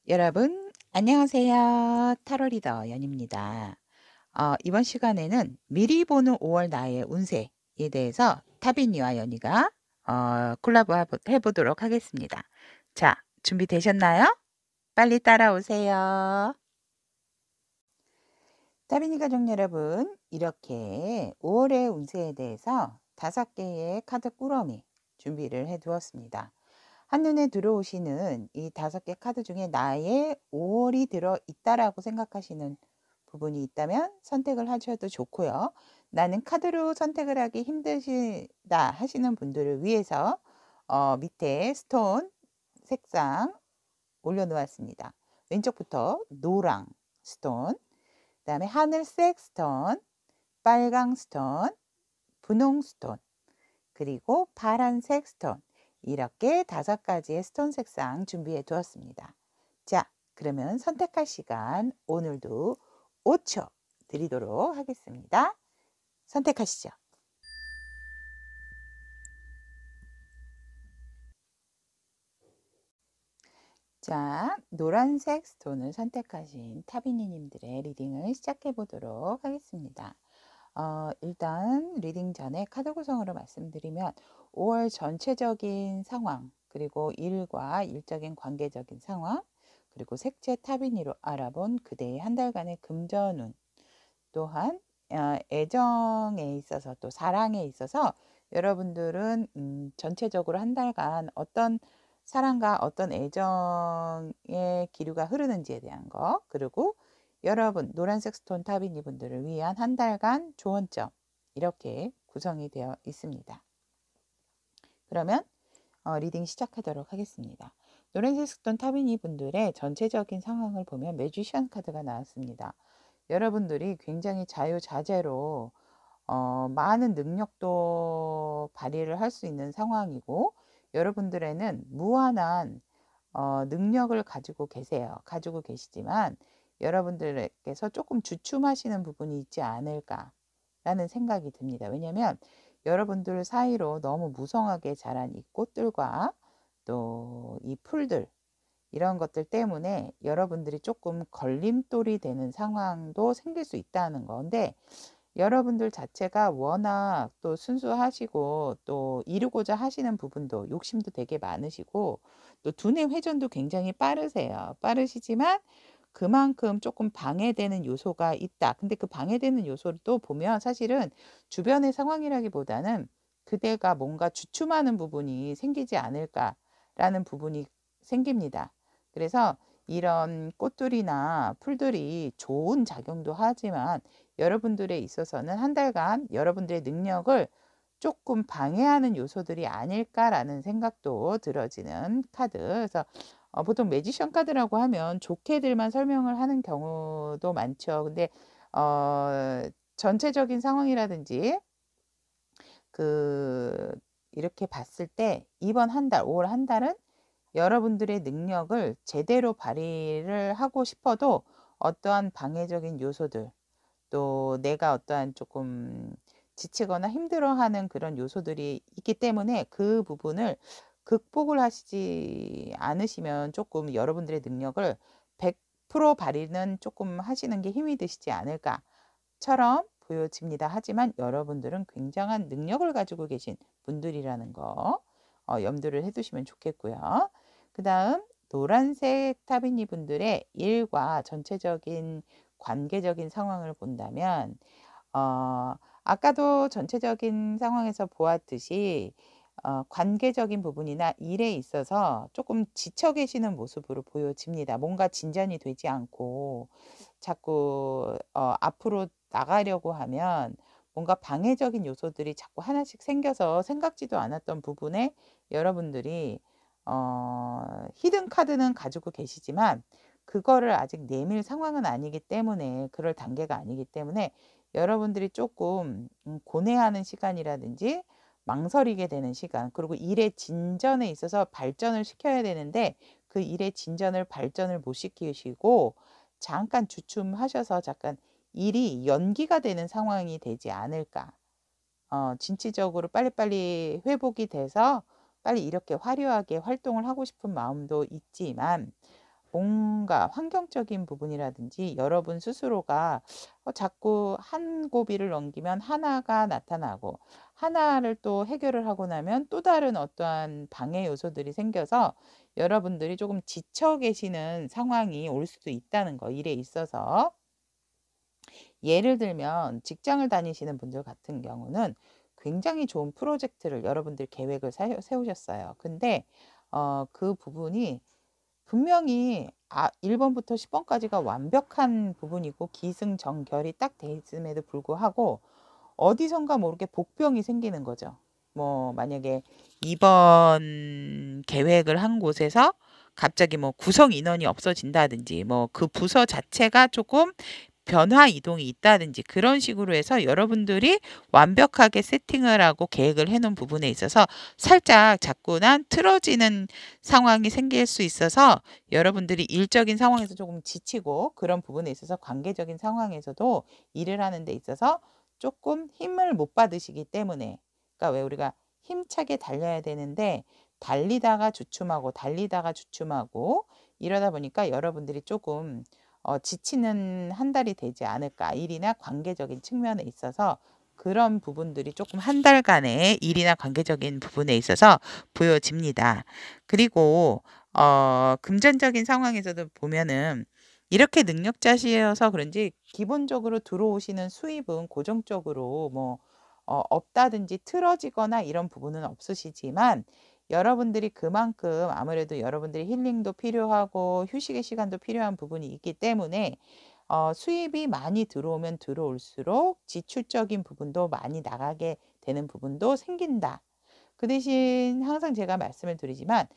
여러분, 안녕하세요. 타로 리더 연입니다. 이번 시간에는 미리 보는 5월 나의 운세에 대해서 타비니와 연이가 콜라보 해보도록 하겠습니다. 자, 준비되셨나요? 빨리 따라오세요. 타비니 가족 여러분, 이렇게 5월의 운세에 대해서 5개의 카드 꾸러미 준비를 해 두었습니다. 한눈에 들어오시는 이 5개 카드 중에 나의 5월이 들어있다라고 생각하시는 부분이 있다면 선택을 하셔도 좋고요. 나는 카드로 선택을 하기 힘드시다 하시는 분들을 위해서 밑에 스톤 색상 올려놓았습니다. 왼쪽부터 노랑 스톤, 그 다음에 하늘색 스톤, 빨강 스톤, 분홍 스톤, 그리고 파란색 스톤, 이렇게 5가지의 스톤 색상 준비해 두었습니다. 자, 그러면 선택할 시간 오늘도 5초 드리도록 하겠습니다. 선택하시죠. 자, 노란색 스톤을 선택하신 타비니님들의 리딩을 시작해 보도록 하겠습니다. 일단 리딩 전에 카드 구성으로 말씀드리면 5월 전체적인 상황, 그리고 일과 일적인 관계적인 상황, 그리고 색채 타비니로 알아본 그대의 한 달간의 금전운, 또한 애정에 있어서 또 사랑에 있어서 여러분들은 전체적으로 한 달간 어떤 사랑과 어떤 애정의 기류가 흐르는지에 대한 거, 그리고 여러분 노란색 스톤 타비니 분들을 위한 한 달간 조언점, 이렇게 구성이 되어 있습니다. 그러면 리딩 시작하도록 하겠습니다. 노란색 스톤 타비니 분들의 전체적인 상황을 보면 매지션 카드가 나왔습니다. 여러분들이 굉장히 자유자재로 많은 능력도 발휘를 할 수 있는 상황이고, 여러분들에는 무한한 능력을 가지고 계시지만 여러분들께서 조금 주춤하시는 부분이 있지 않을까라는 생각이 듭니다. 왜냐하면 여러분들 사이로 너무 무성하게 자란 이 꽃들과 또 이 풀들, 이런 것들 때문에 여러분들이 조금 걸림돌이 되는 상황도 생길 수 있다는 건데, 여러분들 자체가 워낙 또 순수하시고 또 이루고자 하시는 부분도 욕심도 되게 많으시고 또 두뇌 회전도 굉장히 빠르시지만 그만큼 조금 방해되는 요소가 있다. 근데 그 방해되는 요소를 또 보면 사실은 주변의 상황이라기보다는 그대가 뭔가 주춤하는 부분이 생기지 않을까라는 부분이 생깁니다. 그래서 이런 꽃들이나 풀들이 좋은 작용도 하지만 여러분들에 있어서는 한 달간 여러분들의 능력을 조금 방해하는 요소들이 아닐까라는 생각도 들어지는 카드. 그래서 보통 매지션 카드라고 하면 좋게들만 설명을 하는 경우도 많죠. 근데 전체적인 상황이라든지 그 이렇게 봤을 때 이번 한 달, 5월 한 달은 여러분들의 능력을 제대로 발휘를 하고 싶어도 어떠한 방해적인 요소들, 또 내가 어떠한 조금 지치거나 힘들어하는 그런 요소들이 있기 때문에 그 부분을 극복을 하시지 않으시면 조금 여러분들의 능력을 100% 발휘는 조금 하시는 게 힘이 드시지 않을까처럼 보여집니다. 하지만 여러분들은 굉장한 능력을 가지고 계신 분들이라는 거 염두를 해두시면 좋겠고요. 그 다음 노란색 타비니 분들의 일과 전체적인 관계적인 상황을 본다면 아까도 전체적인 상황에서 보았듯이 관계적인 부분이나 일에 있어서 조금 지쳐 계시는 모습으로 보여집니다. 뭔가 진전이 되지 않고 자꾸 앞으로 나가려고 하면 뭔가 방해적인 요소들이 자꾸 하나씩 생겨서 생각지도 않았던 부분에 여러분들이 히든 카드는 가지고 계시지만 그거를 아직 내밀 상황은 아니기 때문에, 그럴 단계가 아니기 때문에 여러분들이 조금 고뇌하는 시간이라든지 망설이게 되는 시간, 그리고 일의 진전에 있어서 발전을 시켜야 되는데 그 일의 진전을 발전을 못 시키시고 잠깐 주춤하셔서 잠깐 일이 연기가 되는 상황이 되지 않을까. 진취적으로 빨리빨리 회복이 돼서 빨리 이렇게 화려하게 활동을 하고 싶은 마음도 있지만 뭔가 환경적인 부분이라든지 여러분 스스로가 자꾸 한 고비를 넘기면 하나가 나타나고 하나를 또 해결을 하고 나면 또 다른 어떠한 방해 요소들이 생겨서 여러분들이 조금 지쳐 계시는 상황이 올 수도 있다는 거, 일에 있어서. 예를 들면 직장을 다니시는 분들 같은 경우는 굉장히 좋은 프로젝트를 여러분들 계획을 세우셨어요. 근데 그 부분이 분명히 1번부터 10번까지가 완벽한 부분이고 기승전결이 딱 돼 있음에도 불구하고 어디선가 모르게 복병이 생기는 거죠. 뭐 만약에 2번 계획을 한 곳에서 갑자기 뭐 구성 인원이 없어진다든지 뭐 그 부서 자체가 조금 변화 이동이 있다든지 그런 식으로 해서 여러분들이 완벽하게 세팅을 하고 계획을 해놓은 부분에 있어서 살짝 자꾸난 틀어지는 상황이 생길 수 있어서 여러분들이 일적인 상황에서 조금 지치고 그런 부분에 있어서 관계적인 상황에서도 일을 하는 데 있어서 조금 힘을 못 받으시기 때문에, 그러니까 왜 우리가 힘차게 달려야 되는데 달리다가 주춤하고 이러다 보니까 여러분들이 조금 지치는 한 달이 되지 않을까. 일이나 관계적인 측면에 있어서 그런 부분들이 조금 한 달간의 일이나 관계적인 부분에 있어서 보여집니다. 그리고 금전적인 상황에서도 보면은 이렇게 능력자시여서 그런지 기본적으로 들어오시는 수입은 고정적으로 뭐 없다든지 틀어지거나 이런 부분은 없으시지만 여러분들이 그만큼 아무래도 여러분들이 힐링도 필요하고 휴식의 시간도 필요한 부분이 있기 때문에 수입이 많이 들어오면 들어올수록 지출적인 부분도 많이 나가게 되는 부분도 생긴다. 그 대신 항상 제가 말씀을 드리지만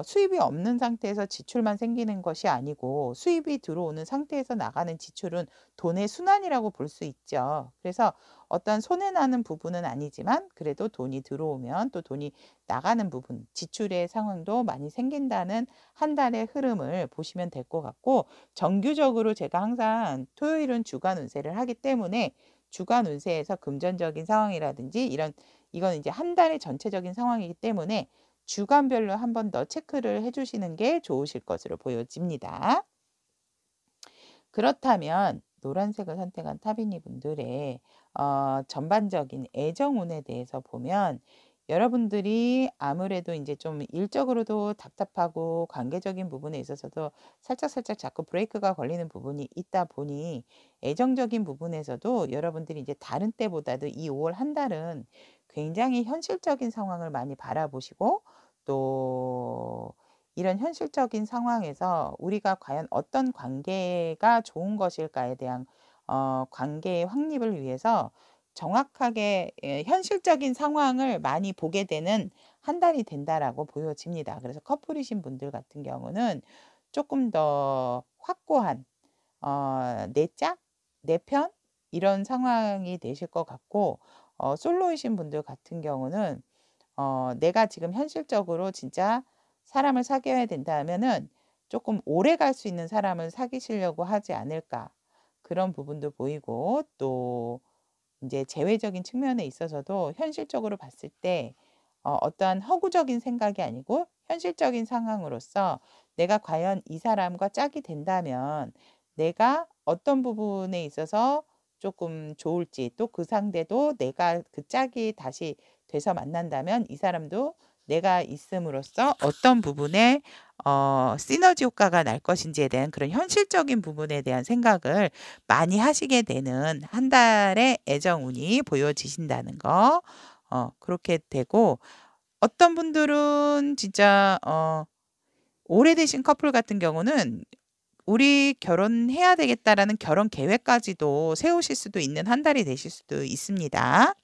수입이 없는 상태에서 지출만 생기는 것이 아니고 수입이 들어오는 상태에서 나가는 지출은 돈의 순환이라고 볼 수 있죠. 그래서 어떤 손해나는 부분은 아니지만 그래도 돈이 들어오면 또 돈이 나가는 부분, 지출의 상황도 많이 생긴다는 한 달의 흐름을 보시면 될 것 같고, 정규적으로 제가 항상 토요일은 주간 운세를 하기 때문에 주간 운세에서 금전적인 상황이라든지 이건 이제 한 달의 전체적인 상황이기 때문에 주간별로 한 번 더 체크를 해주시는 게 좋으실 것으로 보여집니다. 그렇다면 노란색을 선택한 타비니 분들의 전반적인 애정운에 대해서 보면 여러분들이 아무래도 이제 좀 일적으로도 답답하고 관계적인 부분에 있어서도 살짝살짝 자꾸 브레이크가 걸리는 부분이 있다 보니 애정적인 부분에서도 여러분들이 이제 다른 때보다도 이 5월 한 달은 굉장히 현실적인 상황을 많이 바라보시고 또 이런 현실적인 상황에서 우리가 과연 어떤 관계가 좋은 것일까에 대한 관계의 확립을 위해서 정확하게 현실적인 상황을 많이 보게 되는 한 달이 된다라고 보여집니다. 그래서 커플이신 분들 같은 경우는 조금 더 확고한 내 짝, 내 편 이런 상황이 되실 것 같고, 솔로이신 분들 같은 경우는 내가 지금 현실적으로 진짜 사람을 사귀어야 된다 하면은 조금 오래 갈 수 있는 사람을 사귀시려고 하지 않을까. 그런 부분도 보이고 또 이제 재회적인 측면에 있어서도 현실적으로 봤을 때 어떠한 허구적인 생각이 아니고 현실적인 상황으로서 내가 과연 이 사람과 짝이 된다면 내가 어떤 부분에 있어서 조금 좋을지, 또 그 상대도 내가 그 짝이 다시 돼서 만난다면 이 사람도 내가 있음으로써 어떤 부분에 시너지 효과가 날 것인지에 대한 그런 현실적인 부분에 대한 생각을 많이 하시게 되는 한 달의 애정운이 보여지신다는 거. 그렇게 되고, 어떤 분들은 진짜 오래되신 커플 같은 경우는 우리 결혼해야 되겠다라는 결혼 계획까지도 세우실 수도 있는 한 달이 되실 수도 있습니다.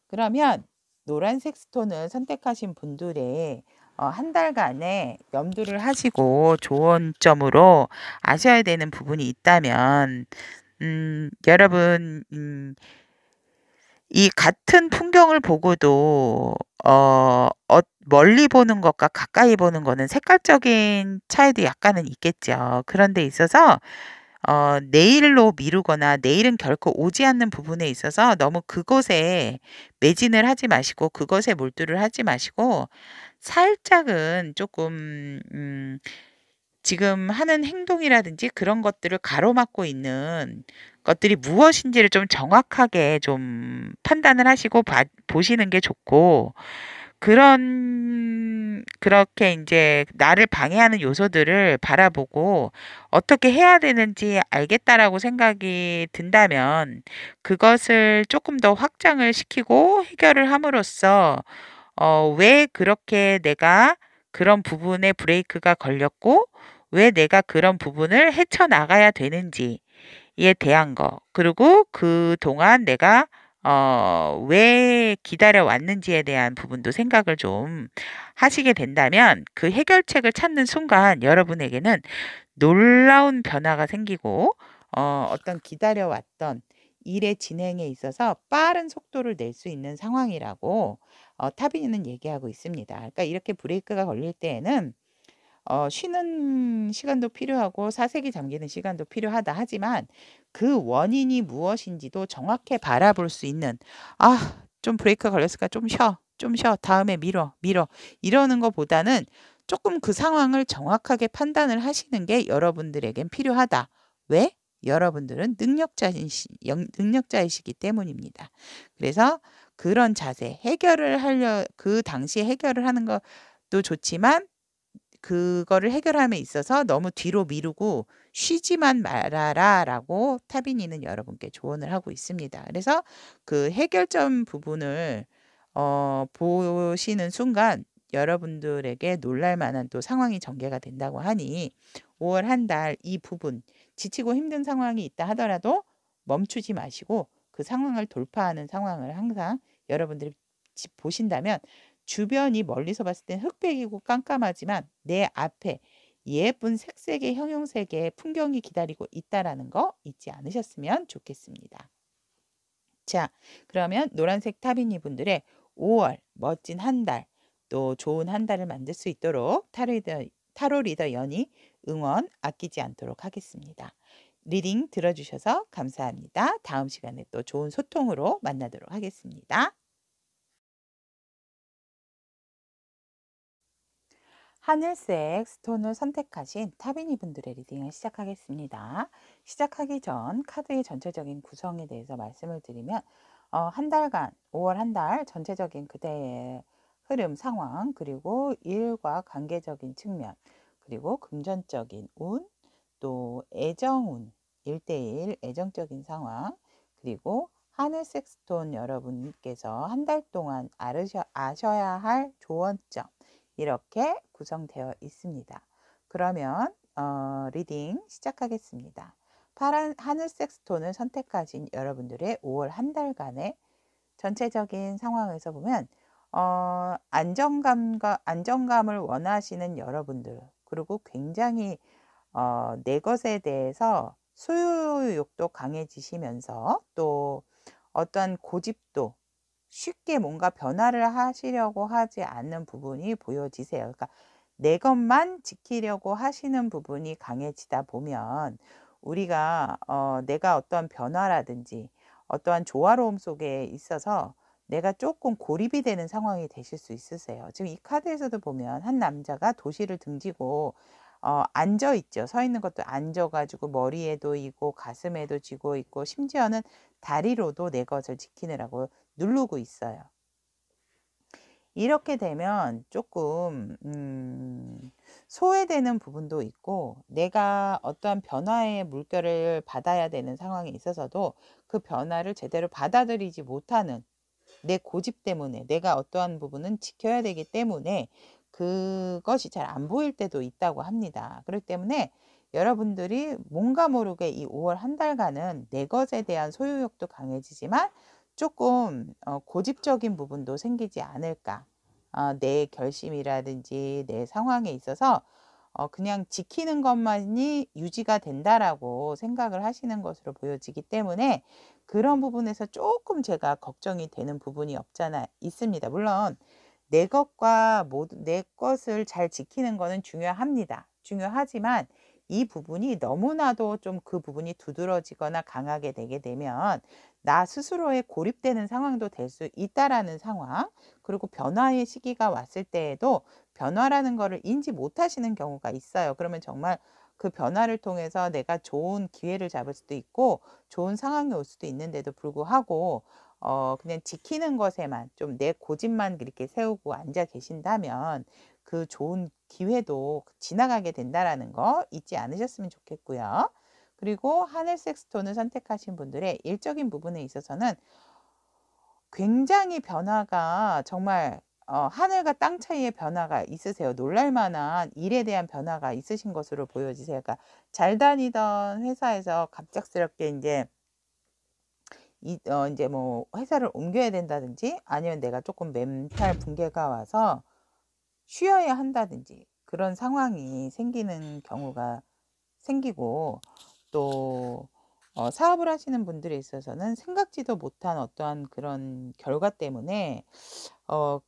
그러면 노란색 스톤을 선택하신 분들의 한 달간의 염두를 하시고 좋은 점으로 아셔야 되는 부분이 있다면, 여러분, 이 같은 풍경을 보고도 멀리 보는 것과 가까이 보는 거는 색깔적인 차이도 약간은 있겠죠. 그런 데 있어서 내일로 미루거나 내일은 결코 오지 않는 부분에 있어서 너무 그것에 매진을 하지 마시고 그것에 몰두를 하지 마시고 살짝은 조금 지금 하는 행동이라든지 그런 것들을 가로막고 있는 것들이 무엇인지를 좀 정확하게 좀 판단을 하시고 보시는 게 좋고 그렇게 이제 나를 방해하는 요소들을 바라보고 어떻게 해야 되는지 알겠다라고 생각이 든다면 그것을 조금 더 확장을 시키고 해결을 함으로써 왜 그렇게 내가 그런 부분에 브레이크가 걸렸고 왜 내가 그런 부분을 헤쳐나가야 되는지에 대한 거 그리고 그동안 내가 왜 기다려 왔는지에 대한 부분도 생각을 좀 하시게 된다면 그 해결책을 찾는 순간 여러분에게는 놀라운 변화가 생기고 어떤 기다려 왔던 일의 진행에 있어서 빠른 속도를 낼 수 있는 상황이라고 타비는 얘기하고 있습니다. 그러니까 이렇게 브레이크가 걸릴 때에는 쉬는 시간도 필요하고 사색이 잠기는 시간도 필요하다 하지만 그 원인이 무엇인지도 정확히 바라볼 수 있는 좀 브레이크 걸렸으니까 좀 쉬어, 다음에 미뤄 이러는 것보다는 조금 그 상황을 정확하게 판단을 하시는 게 여러분들에겐 필요하다. 왜? 여러분들은 능력자이시기 때문입니다. 그래서 그런 자세, 그 당시에 해결을 하는 것도 좋지만 그거를 해결함에 있어서 너무 뒤로 미루고 쉬지만 말아라라고 타비니는 여러분께 조언을 하고 있습니다. 그래서 그 해결점 부분을 보시는 순간 여러분들에게 놀랄 만한 또 상황이 전개가 된다고 하니 5월 한 달 이 부분 지치고 힘든 상황이 있다 하더라도 멈추지 마시고 그 상황을 돌파하는 상황을 항상 여러분들이 보신다면 주변이 멀리서 봤을 땐 흑백이고 깜깜하지만 내 앞에 예쁜 색색의 형용색의 풍경이 기다리고 있다라는 거 잊지 않으셨으면 좋겠습니다. 자, 그러면 노란색 타비니 분들의 5월 멋진 한 달, 또 좋은 한 달을 만들 수 있도록 타로 리더 연이 응원 아끼지 않도록 하겠습니다. 리딩 들어주셔서 감사합니다. 다음 시간에 또 좋은 소통으로 만나도록 하겠습니다. 하늘색 스톤을 선택하신 타비니 분들의 리딩을 시작하겠습니다. 시작하기 전 카드의 전체적인 구성에 대해서 말씀을 드리면 한 달간 5월 한 달 전체적인 그대의 흐름 상황 그리고 일과 관계적인 측면 그리고 금전적인 운 또 애정운 1대1 애정적인 상황 그리고 하늘색 스톤 여러분께서 한 달 동안 아셔야 할 조언점 이렇게 구성되어 있습니다. 그러면 리딩 시작하겠습니다. 파란 하늘색 스톤을 선택하신 여러분들의 5월 한 달간의 전체적인 상황에서 보면 안정감을 원하시는 여러분들 그리고 굉장히 내 것에 대해서 소유욕도 강해지시면서 또 어떤 고집도 쉽게 뭔가 변화를 하시려고 하지 않는 부분이 보여지세요. 그러니까 내 것만 지키려고 하시는 부분이 강해지다 보면 우리가 내가 어떤 변화라든지 어떠한 조화로움 속에 있어서 내가 조금 고립이 되는 상황이 되실 수 있으세요. 지금 이 카드에서도 보면 한 남자가 도시를 등지고 앉아 있죠. 서 있는 것도 앉아가지고 머리에도 이고 가슴에도 쥐고 있고 심지어는 다리로도 내 것을 지키느라고 누르고 있어요. 이렇게 되면 조금 소외되는 부분도 있고 내가 어떠한 변화의 물결을 받아야 되는 상황에 있어서도 그 변화를 제대로 받아들이지 못하는 내 고집 때문에 내가 어떠한 부분은 지켜야 되기 때문에 그것이 잘 안 보일 때도 있다고 합니다. 그렇기 때문에 여러분들이 뭔가 모르게 이 5월 한 달간은 내 것에 대한 소유욕도 강해지지만 조금 고집적인 부분도 생기지 않을까. 내 결심이라든지 내 상황에 있어서 그냥 지키는 것만이 유지가 된다라고 생각을 하시는 것으로 보여지기 때문에 그런 부분에서 조금 제가 걱정이 되는 부분이 없잖아 있습니다. 물론 내 것을 잘 지키는 거는 중요합니다. 중요하지만 이 부분이 너무나도 좀 그 부분이 두드러지거나 강하게 되게 되면 나 스스로에 고립되는 상황도 될 수 있다라는 상황. 그리고 변화의 시기가 왔을 때에도 변화라는 거를 인지 못하시는 경우가 있어요. 그러면 정말 그 변화를 통해서 내가 좋은 기회를 잡을 수도 있고 좋은 상황이 올 수도 있는데도 불구하고 그냥 지키는 것에만 좀 내 고집만 그렇게 세우고 앉아 계신다면 그 좋은 기회도 지나가게 된다라는 거 잊지 않으셨으면 좋겠고요. 그리고 하늘 섹스톤을 선택하신 분들의 일적인 부분에 있어서는 굉장히 변화가 정말 하늘과 땅 차이의 변화가 있으세요. 놀랄 만한 일에 대한 변화가 있으신 것으로 보여지세요. 그러니까 잘 다니던 회사에서 갑작스럽게 인제 인제 뭐 회사를 옮겨야 된다든지 아니면 내가 쪼끔 멘탈 붕괴가 와서 쉬어야 한다든지 그런 상황이 생기는 경우가 생기고 또 사업을 하시는 분들에 있어서는 생각지도 못한 어떠한 그런 결과 때문에 어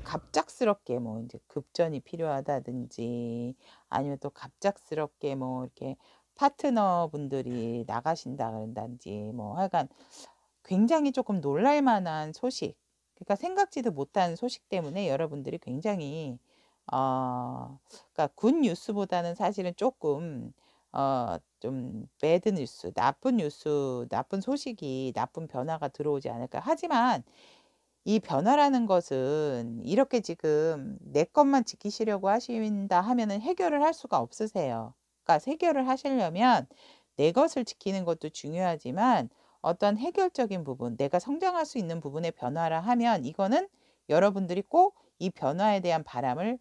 갑작스럽게 뭐 인제 급전이 필요하다든지 아니면 또 갑작스럽게 뭐 이렇게 파트너분들이 나가신다 그런다든지 뭐 하여간 굉장히 쪼끔 놀랄 만한 소식, 그러니까 생각지도 못한 소식 때문에 여러분들이 굉장히 그러니까 굿 뉴스보다는 사실은 쪼끔 좀 배드 뉴스, 나쁜 뉴스, 나쁜 소식이 나쁜 변화가 들어오지 않을까. 하지만 이 변화라는 것은 이렇게 지금 내 것만 지키시려고 하신다 하면은 해결을 할 수가 없으세요. 그러니까 해결을 하시려면 내 것을 지키는 것도 중요하지만 어떤 해결적인 부분, 내가 성장할 수 있는 부분의 변화라 하면 이거는 여러분들이 꼭 이 변화에 대한 바람을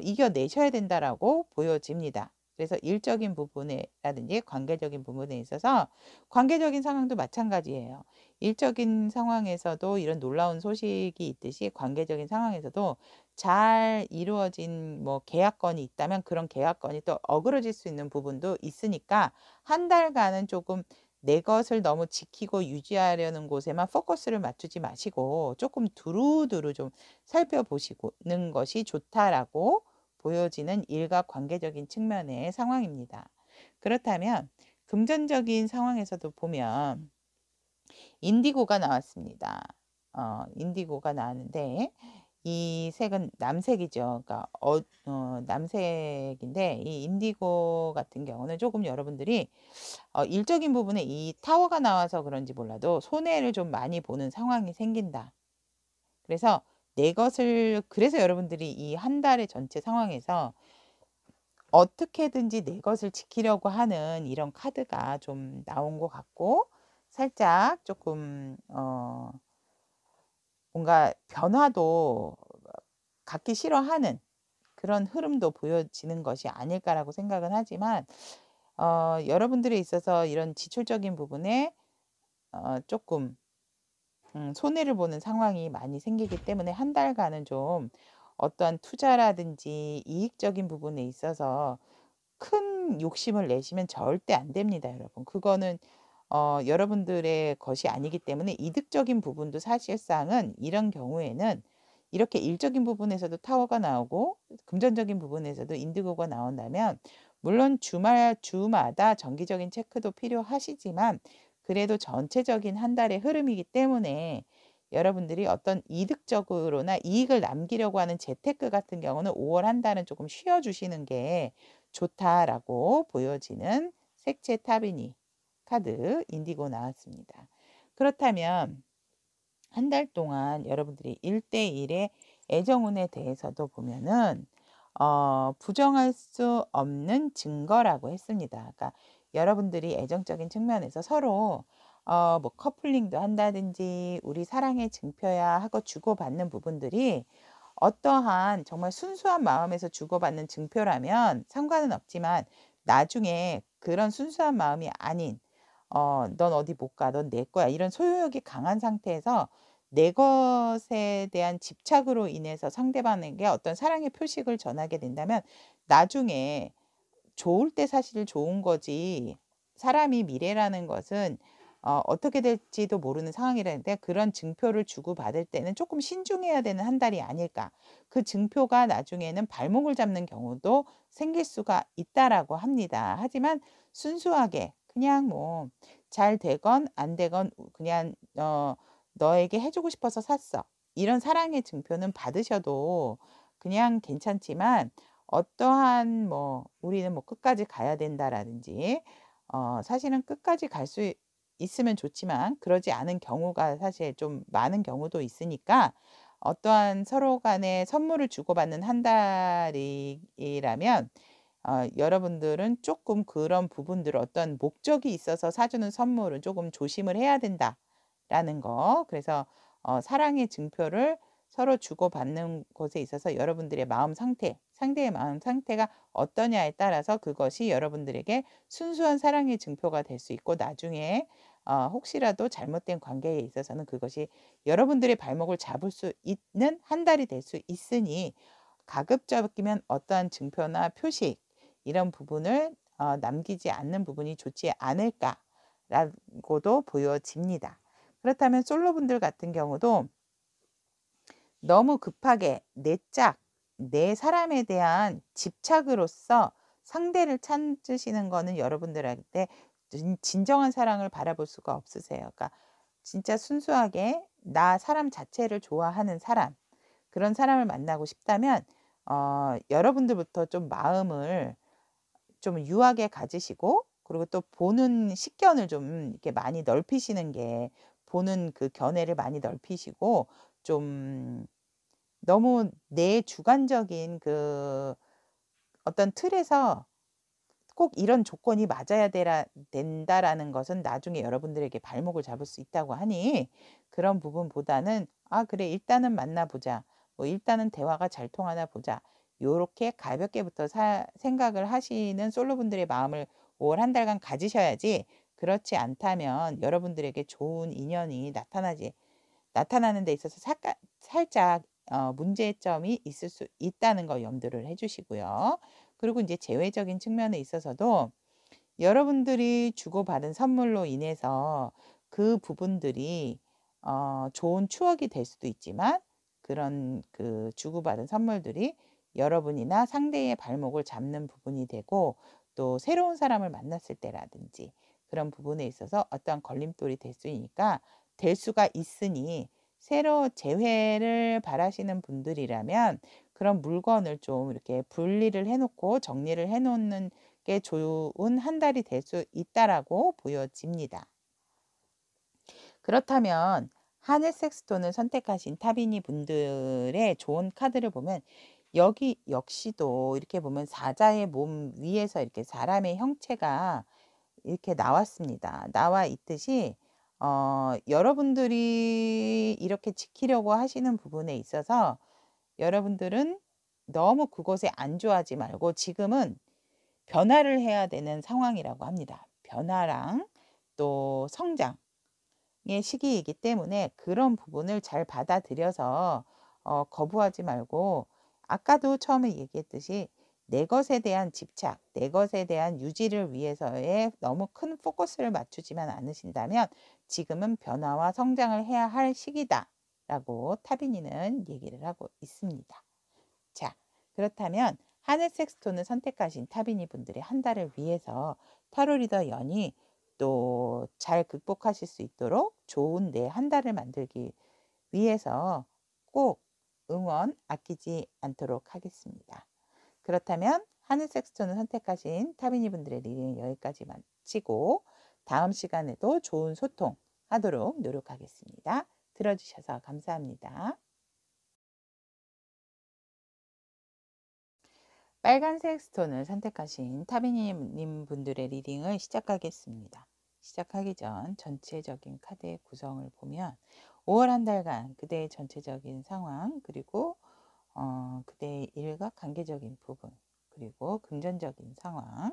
이겨내셔야 된다라고 보여집니다. 그래서 일적인 부분에 라든지 관계적인 부분에 있어서 관계적인 상황도 마찬가지예요. 일적인 상황에서도 이런 놀라운 소식이 있듯이 관계적인 상황에서도 잘 이루어진 뭐 계약건이 있다면 그런 계약건이 또 어그러질 수 있는 부분도 있으니까 한 달간은 조금 내 것을 너무 지키고 유지하려는 곳에만 포커스를 맞추지 마시고 조금 두루두루 좀 살펴보시는 것이 좋다라고 보여지는 일과 관계적인 측면의 상황입니다. 그렇다면 금전적인 상황에서도 보면 인디고가 나왔습니다. 인디고가 나왔는데 이 색은 남색이죠. 그러니까 남색인데 이 인디고 같은 경우는 조금 여러분들이 일적인 부분에 이 타워가 나와서 그런지 몰라도 손해를 좀 많이 보는 상황이 생긴다. 그래서 내 것을 그래서 여러분들이 이 한 달의 전체 상황에서 어떻게든지 내 것을 지키려고 하는 이런 카드가 좀 나온 것 같고 살짝 조금 뭔가 변화도 갖기 싫어하는 그런 흐름도 보여지는 것이 아닐까라고 생각은 하지만 여러분들에 있어서 이런 지출적인 부분에 쪼끔 손해를 보는 상황이 많이 생기기 때문에 한 달간은 좀 어떠한 투자라든지 이익적인 부분에 있어서 큰 욕심을 내시면 절대 안 됩니다, 여러분. 그거는 여러분들의 것이 아니기 때문에 이득적인 부분도 사실상은 이런 경우에는 이렇게 일적인 부분에서도 타워가 나오고 금전적인 부분에서도 인디고가 나온다면 물론 주마다 정기적인 체크도 필요하시지만 그래도 전체적인 한 달의 흐름이기 때문에 여러분들이 어떤 이득적으로나 이익을 남기려고 하는 재테크 같은 경우는 5월 한 달은 조금 쉬어 주시는 게 좋다라고 보여지는 색채 타비니 카드 인디고 나왔습니다. 그렇다면 한 달 동안 여러분들이 1대1의 애정운에 대해서도 보면은 부정할 수 없는 증거라고 했습니다. 그러니까 여러분들이 애정적인 측면에서 서로 뭐 커플링도 한다든지 "우리 사랑의 증표야." 하고 주고받는 부분들이 어떠한 정말 순수한 마음에서 주고받는 증표라면 상관은 없지만 나중에 그런 순수한 마음이 아닌 "넌 어디 못 가. 넌 내 거야." 이런 소유욕이 강한 상태에서 내 것에 대한 집착으로 인해서 상대방에게 어떤 사랑의 표식을 전하게 된다면 나중에 좋을 때 사실 좋은 거지 사람이 미래라는 것은 어떻게 될지도 모르는 상황이라는데 그런 증표를 주고받을 때는 조금 신중해야 되는 한 달이 아닐까. 그 증표가 나중에는 발목을 잡는 경우도 생길 수가 있다라고 합니다. 하지만 순수하게 그냥 뭐 잘 되건 안 되건 그냥 "너에게 해 주고 싶어서 샀어." 이런 사랑의 증표는 받으셔도 그냥 괜찮지만 어떠한 뭐 "우리는 뭐 끝까지 가야 된다."라든지 사실은 끝까지 갈 수 있으면 좋지만 그러지 않은 경우가 사실 좀 많은 경우도 있으니까 어떠한 서로 간에 선물을 주고받는 한 달이라면 여러분들은 조금 그런 부분들을 어떤 목적이 있어서 사주는 선물은 조금 조심을 해야 된다라는 거. 그래서 사랑의 증표를 서로 주고받는 것에 있어서 여러분들의 마음 상태, 상대의 마음 상태가 어떠냐에 따라서 그것이 여러분들에게 순수한 사랑의 증표가 될 수 있고 나중에 혹시라도 잘못된 관계에 있어서는 그것이 여러분들의 발목을 잡을 수 있는 한 달이 될 수 있으니 가급적이면 어떠한 증표나 표식 이런 부분을 남기지 않는 부분이 좋지 않을까라고도 보여집니다. 그렇다면 솔로분들 같은 경우도 너무 급하게 내 사람에 대한 집착으로서 상대를 찾으시는 거는 여러분들한테 진정한 사랑을 바라볼 수가 없으세요. 그러니까 진짜 순수하게 나 사람 자체를 좋아하는 사람, 그런 사람을 만나고 싶다면 여러분들부터 좀 마음을 좀 유하게 가지시고 그리고 또 보는 식견을 좀 이렇게 많이 넓히시는 게 보는 그 견해를 많이 넓히시고 좀 너무 내 주관적인 그 어떤 틀에서 꼭 이런 조건이 맞아야 되라 된다라는 것은 나중에 여러분들에게 발목을 잡을 수 있다고 하니 그런 부분보다는 '아 그래 일단은 만나 보자. 뭐 일단은 대화가 잘 통하나 보자.' 요렇게 가볍게부터 생각을 하시는 솔로분들의 마음을 5월 한 달간 가지셔야지 그렇지 않다면 여러분들에게 좋은 인연이 나타나는 데 있어서 살짝 문제점이 있을 수 있다는 거 염두를 해 주시고요. 그리고 이제 재회적인 측면에 있어서도 여러분들이 주고받은 선물로 인해서 그 부분들이 좋은 추억이 될 수도 있지만 그런 그 주고받은 선물들이 여러분이나 상대의 발목을 잡는 부분이 되고 또 새로운 사람을 만났을 때라든지 그런 부분에 있어서 어떠한 걸림돌이 될 수 있으니까 될 수가 있으니 새로 재회를 바라시는 분들이라면 그런 물건을 좀 이렇게 분리를 해 놓고 정리를 해 놓는 게 좋은 한 달이 될 수 있다라고 보여집니다. 그렇다면 하늘색 스톤을 선택하신 타비니 분들의 좋은 카드를 보면 여기 역시도 이렇게 보면 사자의 몸 위에서 이렇게 사람의 형체가 이렇게 나왔습니다. 나와 있듯이 여러분들이 이렇게 지키려고 하시는 부분에 있어서 여러분들은 너무 그것에 안주하지 말고 지금은 변화를 해야 되는 상황이라고 합니다. 변화랑 또 성장의 시기이기 때문에 그런 부분을 잘 받아들여서 거부하지 말고 아까도 처음에 얘기했듯이 내 것에 대한 집착, 내 것에 대한 유지를 위해서의 너무 큰 포커스를 맞추지만 않으신다면 지금은 변화와 성장을 해야 할 시기다라고 타비니는 얘기를 하고 있습니다. 자, 그렇다면 하늘색 스톤을 선택하신 타비니 분들의 한 달을 위해서 타로 리더 연이 또 잘 극복하실 수 있도록 좋은 내 한 달을 만들기 위해서 꼭 응원 아끼지 않도록 하겠습니다. 그렇다면 하늘색 스톤을 선택하신 타비니 분들의 리딩 여기까지 마치고 다음 시간에도 좋은 소통하도록 노력하겠습니다. 들어주셔서 감사합니다. 빨간색 스톤을 선택하신 타비님 분들의 리딩을 시작하겠습니다. 시작하기 전 전체적인 카드의 구성을 보면 5월 한 달간 그대의 전체적인 상황 그리고 그대의 일과 관계적인 부분 그리고 금전적인 상황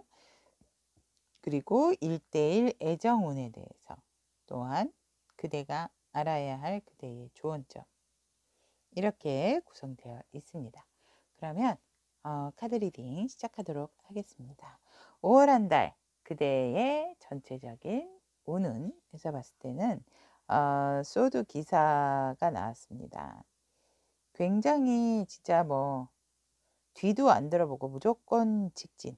그리고 1대1 애정운에 대해서 또한 그대가 알아야 할 그대의 조언점 이렇게 구성되어 있습니다. 그러면 카드 리딩 시작하도록 하겠습니다. 5월 한 달 그대의 전체적인 운은에서 봤을 때는 소드 기사가 나왔습니다. 굉장히 진짜 뭐 뒤도 안 들어보고 무조건 직진,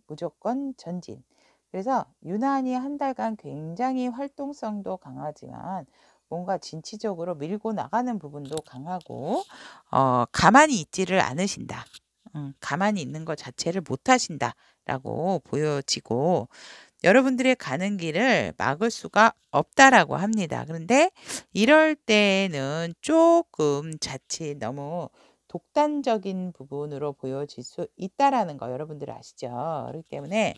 무조건 전진. 그래서 유난히 한 달간 굉장히 활동성도 강하지만 뭔가 진취적으로 밀고 나가는 부분도 강하고 가만히 있지를 않으신다. 가만히 있는 것 자체를 못하신다라고 보여지고 여러분들의 가는 길을 막을 수가 없다라고 합니다. 그런데 이럴 때는 조금 자칫 너무 독단적인 부분으로 보여질 수 있다라는 거 여러분들 아시죠? 그렇기 때문에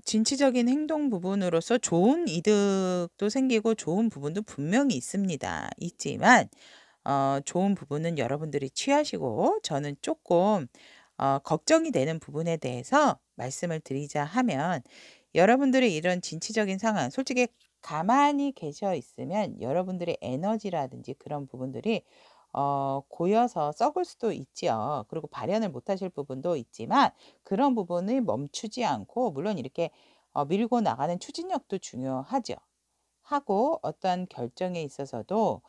진취적인 행동 부분으로서 좋은 이득도 생기고 좋은 부분도 분명히 있습니다. 있지만 좋은 부분은 여러분들이 취하시고 저는 조금 걱정이 되는 부분에 대해서 말씀을 드리자 하면 여러분들의 이런 진취적인 상황 솔직히 가만히 계셔 있으면 여러분들의 에너지라든지 그런 부분들이 고여서 썩을 수도 있지요. 그리고 발현을 못 하실 부분도 있지만 그런 부분을 멈추지 않고 물론 이렇게 밀고 나가는 추진력도 중요하죠. 하고 어떠한 결정에 있어서도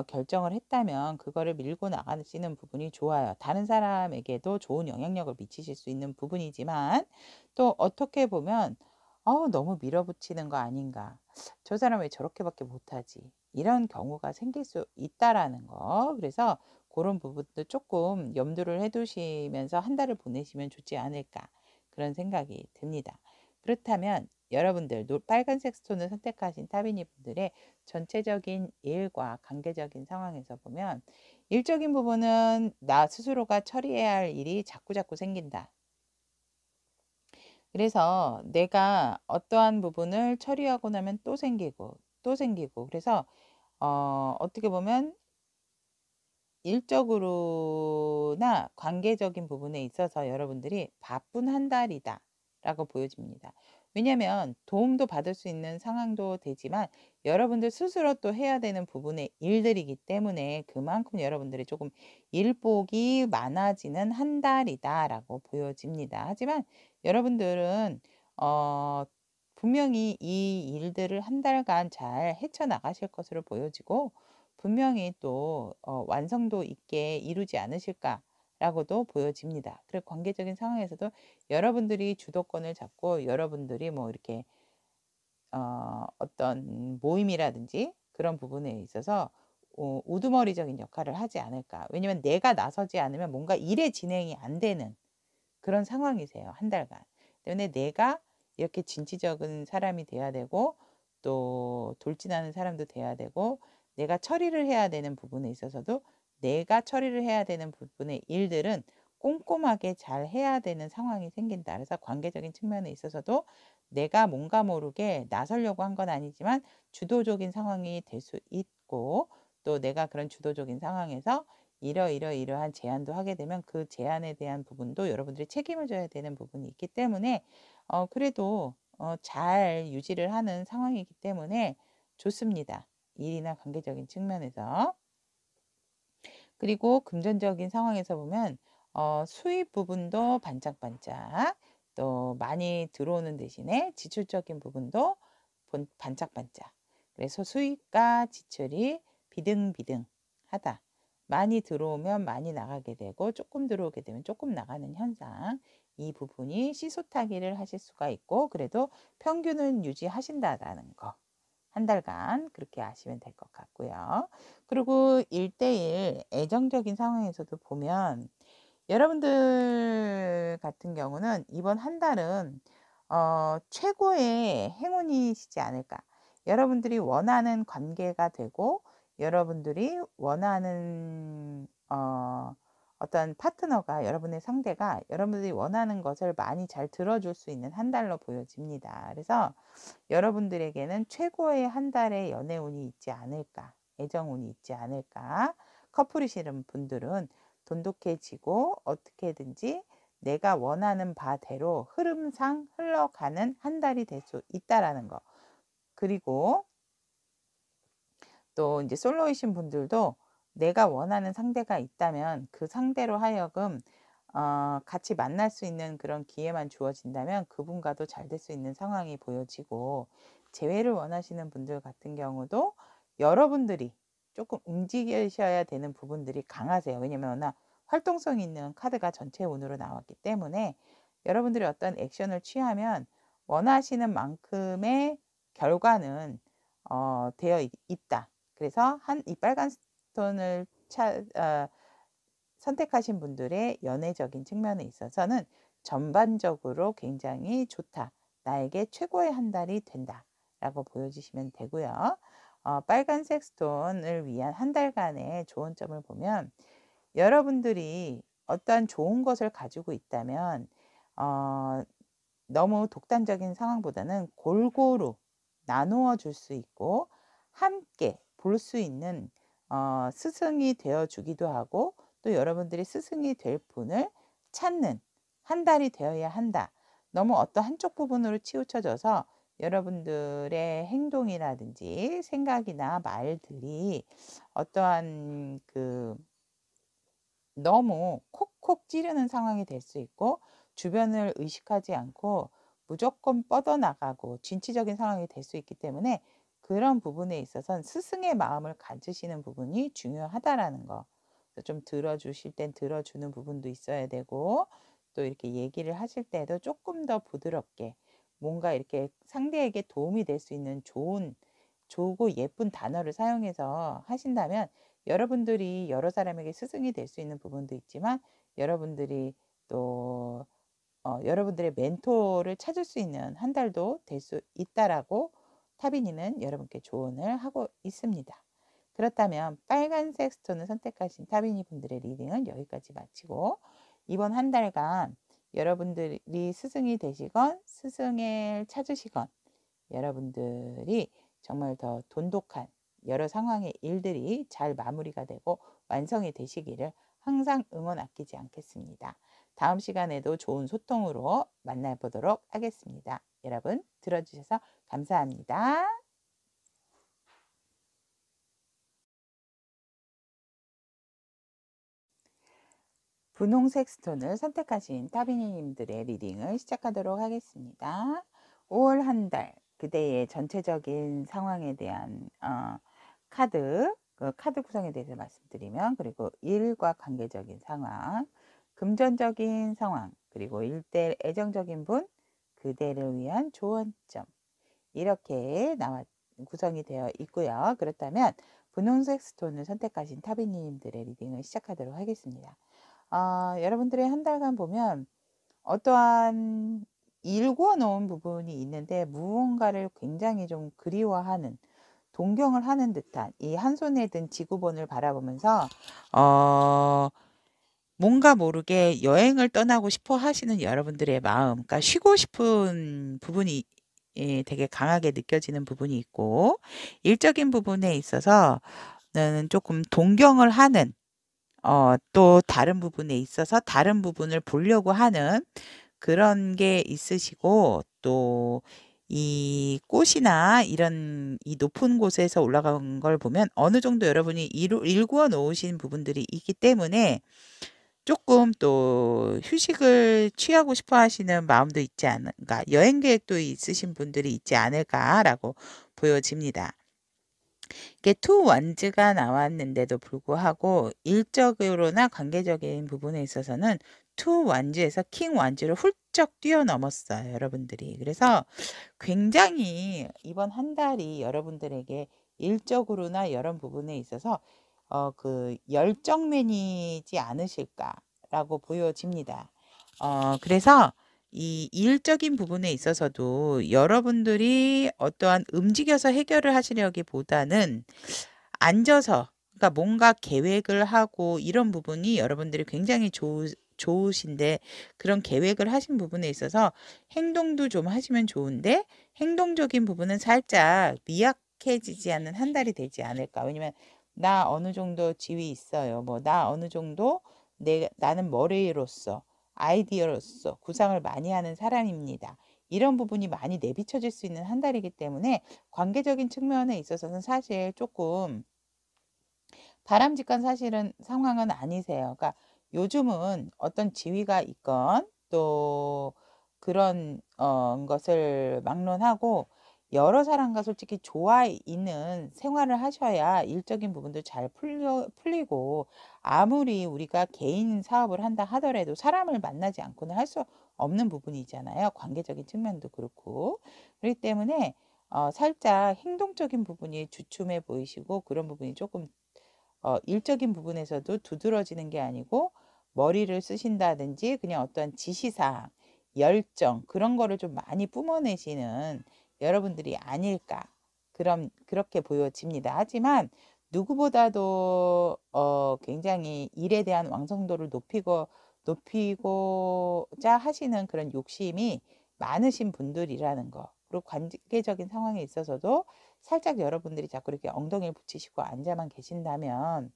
결정을 했다면 그거를 밀고 나가시는 부분이 좋아요. 다른 사람에게도 좋은 영향력을 미치실 수 있는 부분이지만 또 어떻게 보면 너무 밀어붙이는 거 아닌가. 저 사람 왜 저렇게밖에 못하지. 이런 경우가 생길 수 있다라는 거. 그래서 그런 부분도 조금 염두를 해두시면서 한 달을 보내시면 좋지 않을까. 그런 생각이 듭니다. 그렇다면 여러분들 빨간색 스톤을 선택하신 타비니 분들의 전체적인 일과 관계적인 상황에서 보면 일적인 부분은 나 스스로가 처리해야 할 일이 자꾸자꾸 생긴다. 그래서 내가 어떠한 부분을 처리하고 나면 또 생기고 또 생기고 그래서 어떻게 보면 일적으로나 관계적인 부분에 있어서 여러분들이 바쁜 한 달이다 라고 보여집니다. 왜냐하면 도움도 받을 수 있는 상황도 되지만 여러분들 스스로 또 해야 되는 부분의 일들이기 때문에 그만큼 여러분들이 조금 일복이 많아지는 한 달이다 라고 보여집니다. 하지만 여러분들은 분명히 이 일들을 한 달간 잘 헤쳐나가실 것으로 보여지고 분명히 또 완성도 있게 이루지 않으실까라고도 보여집니다. 그리고 관계적인 상황에서도 여러분들이 주도권을 잡고 여러분들이 뭐 이렇게 어떤 모임이라든지 그런 부분에 있어서 우두머리적인 역할을 하지 않을까. 왜냐면 내가 나서지 않으면 뭔가 일의 진행이 안 되는 그런 상황이세요. 한 달간. 때문에 내가 이렇게 진취적인 사람이 돼야 되고 또 돌진하는 사람도 돼야 되고 내가 처리를 해야 되는 부분에 있어서도 내가 처리를 해야 되는 부분의 일들은 꼼꼼하게 잘 해야 되는 상황이 생긴다. 그래서 관계적인 측면에 있어서도 내가 뭔가 모르게 나서려고 한 건 아니지만 주도적인 상황이 될 수 있고 또 내가 그런 주도적인 상황에서 이러이러이러한 제안도 하게 되면 그 제안에 대한 부분도 여러분들이 책임을 져야 되는 부분이 있기 때문에 그래도 잘 유지를 하는 상황이기 때문에 좋습니다. 일이나 관계적인 측면에서. 그리고 금전적인 상황에서 보면 수입 부분도 반짝반짝 또 많이 들어오는 대신에 지출적인 부분도 반짝반짝. 그래서 수입과 지출이 비등비등하다. 많이 들어오면 많이 나가게 되고 조금 들어오게 되면 조금 나가는 현상. 이 부분이 시소타기를 하실 수가 있고 그래도 평균은 유지하신다라는 거. 한 달간 그렇게 아시면 될 것 같고요. 그리고 1대1 애정적인 상황에서도 보면 여러분들 같은 경우는 이번 한 달은 최고의 행운이시지 않을까. 여러분들이 원하는 관계가 되고 여러분들이 원하는 어떤 파트너가 여러분의 상대가 여러분들이 원하는 것을 많이 잘 들어줄 수 있는 한 달로 보여집니다. 그래서 여러분들에게는 최고의 한 달의 연애운이 있지 않을까, 애정운이 있지 않을까. 커플이시는 분들은 돈독해지고 어떻게든지 내가 원하는 바대로 흐름상 흘러가는 한 달이 될 수 있다라는 거. 그리고 또 이제 솔로이신 분들도 내가 원하는 상대가 있다면 그 상대로 하여금 같이 만날 수 있는 그런 기회만 주어진다면 그분과도 잘 될 수 있는 상황이 보여지고, 재회를 원하시는 분들 같은 경우도 여러분들이 조금 움직이셔야 되는 부분들이 강하세요. 왜냐면 워낙 활동성 있는 카드가 전체 운으로 나왔기 때문에 여러분들이 어떤 액션을 취하면 원하시는 만큼의 결과는 되어 있다. 그래서 이 빨간 스톤을 선택하신 분들의 연애적인 측면에 있어서는 전반적으로 굉장히 좋다. 나에게 최고의 한 달이 된다. 라고 보여주시면 되고요. 빨간색 스톤을 위한 한 달간의 좋은 점을 보면, 여러분들이 어떠한 좋은 것을 가지고 있다면 너무 독단적인 상황보다는 골고루 나누어 줄 수 있고 함께 볼 수 있는 스승이 되어 주기도 하고, 또 여러분들이 스승이 될 분을 찾는 한 달이 되어야 한다. 너무 어떤 한쪽 부분으로 치우쳐져서 여러분들의 행동이라든지 생각이나 말들이 어떠한 너무 콕콕 찌르는 상황이 될 수 있고, 주변을 의식하지 않고 무조건 뻗어나가고 진취적인 상황이 될 수 있기 때문에, 그런 부분에 있어서는 스승의 마음을 가지시는 부분이 중요하다라는 거. 좀 들어주실 땐 들어주는 부분도 있어야 되고, 또 이렇게 얘기를 하실 때도 조금 더 부드럽게 뭔가 이렇게 상대에게 도움이 될 수 있는 좋고 예쁜 단어를 사용해서 하신다면, 여러분들이 여러 사람에게 스승이 될 수 있는 부분도 있지만, 여러분들이 또 여러분들의 멘토를 찾을 수 있는 한 달도 될 수 있다라고 타비니는 여러분께 조언을 하고 있습니다. 그렇다면 빨간색 스톤을 선택하신 타비니 분들의 리딩은 여기까지 마치고, 이번 한 달간 여러분들이 스승이 되시건 스승을 찾으시건 여러분들이 정말 더 돈독한 여러 상황의 일들이 잘 마무리가 되고 완성이 되시기를 항상 응원 아끼지 않겠습니다. 다음 시간에도 좋은 소통으로 만나보도록 하겠습니다. 여러분 들어주셔서 감사합니다. 분홍색 스톤을 선택하신 타비니님들의 리딩을 시작하도록 하겠습니다. 5월 한 달 그대의 전체적인 상황에 대한 카드 구성에 대해서 말씀드리면, 그리고 일과 관계적인 상황, 금전적인 상황, 그리고 일대 애정적인 분, 그대를 위한 조언점, 이렇게 구성이 되어 있고요. 그렇다면 분홍색 스톤을 선택하신 타비님들의 리딩을 시작하도록 하겠습니다. 여러분들의 한 달간 보면 어떠한 일궈 놓은 부분이 있는데, 무언가를 굉장히 좀 그리워하는, 동경을 하는 듯한 이 한 손에 든 지구본을 바라보면서 뭔가 모르게 여행을 떠나고 싶어 하시는 여러분들의 마음, 그러니까 쉬고 싶은 부분이 되게 강하게 느껴지는 부분이 있고, 일적인 부분에 있어서는 조금 동경을 하는, 또 다른 부분에 있어서 다른 부분을 보려고 하는 그런 게 있으시고, 또 이 꽃이나 이런 이 높은 곳에서 올라간 걸 보면 어느 정도 여러분이 일구어 놓으신 부분들이 있기 때문에 조금 또 휴식을 취하고 싶어 하시는 마음도 있지 않은가, 여행 계획도 있으신 분들이 있지 않을까라고 보여집니다. 이게 투 원즈가 나왔는데도 불구하고 일적으로나 관계적인 부분에 있어서는 투 원즈에서 킹 원즈를 훌쩍 뛰어넘었어요, 여러분들이. 그래서 굉장히 이번 한 달이 여러분들에게 일적으로나 이런 부분에 있어서 열정맨이지 않으실까라고 보여집니다. 그래서 이 일적인 부분에 있어서도 여러분들이 어떠한 움직여서 해결을 하시려기보다는 앉아서, 그러니까 뭔가 계획을 하고 이런 부분이 여러분들이 굉장히 좋으신데, 그런 계획을 하신 부분에 있어서 행동도 좀 하시면 좋은데, 행동적인 부분은 살짝 미약해지지 않는 한 달이 되지 않을까. 왜냐면 나 어느 정도 지위 있어요. 나 어느 정도 나는 머리로서 아이디어로서 구상을 많이 하는 사람입니다. 이런 부분이 많이 내비쳐질 수 있는 한 달이기 때문에 관계적인 측면에 있어서는 사실 조금 바람직한 상황은 아니세요. 그러니까 요즘은 어떤 지위가 있건 또 그런 것을 막론하고 여러 사람과 솔직히 좋아 있는 생활을 하셔야 일적인 부분도 잘 풀리고, 아무리 우리가 개인 사업을 한다 하더라도 사람을 만나지 않고는 할 수 없는 부분이잖아요. 관계적인 측면도 그렇고. 그렇기 때문에 살짝 행동적인 부분이 주춤해 보이시고, 그런 부분이 조금 일적인 부분에서도 두드러지는 게 아니고 머리를 쓰신다든지 그냥 어떠한 지시사항, 열정 그런 거를 좀 많이 뿜어내시는 여러분들이 아닐까, 그렇게 보여집니다. 하지만 누구보다도 굉장히 일에 대한 완성도를 높이고자 하시는 그런 욕심이 많으신 분들이라는 거, 그리고 관계적인 상황에 있어서도 살짝 여러분들이 자꾸 이렇게 엉덩이를 붙이시고 앉아만 계신다면,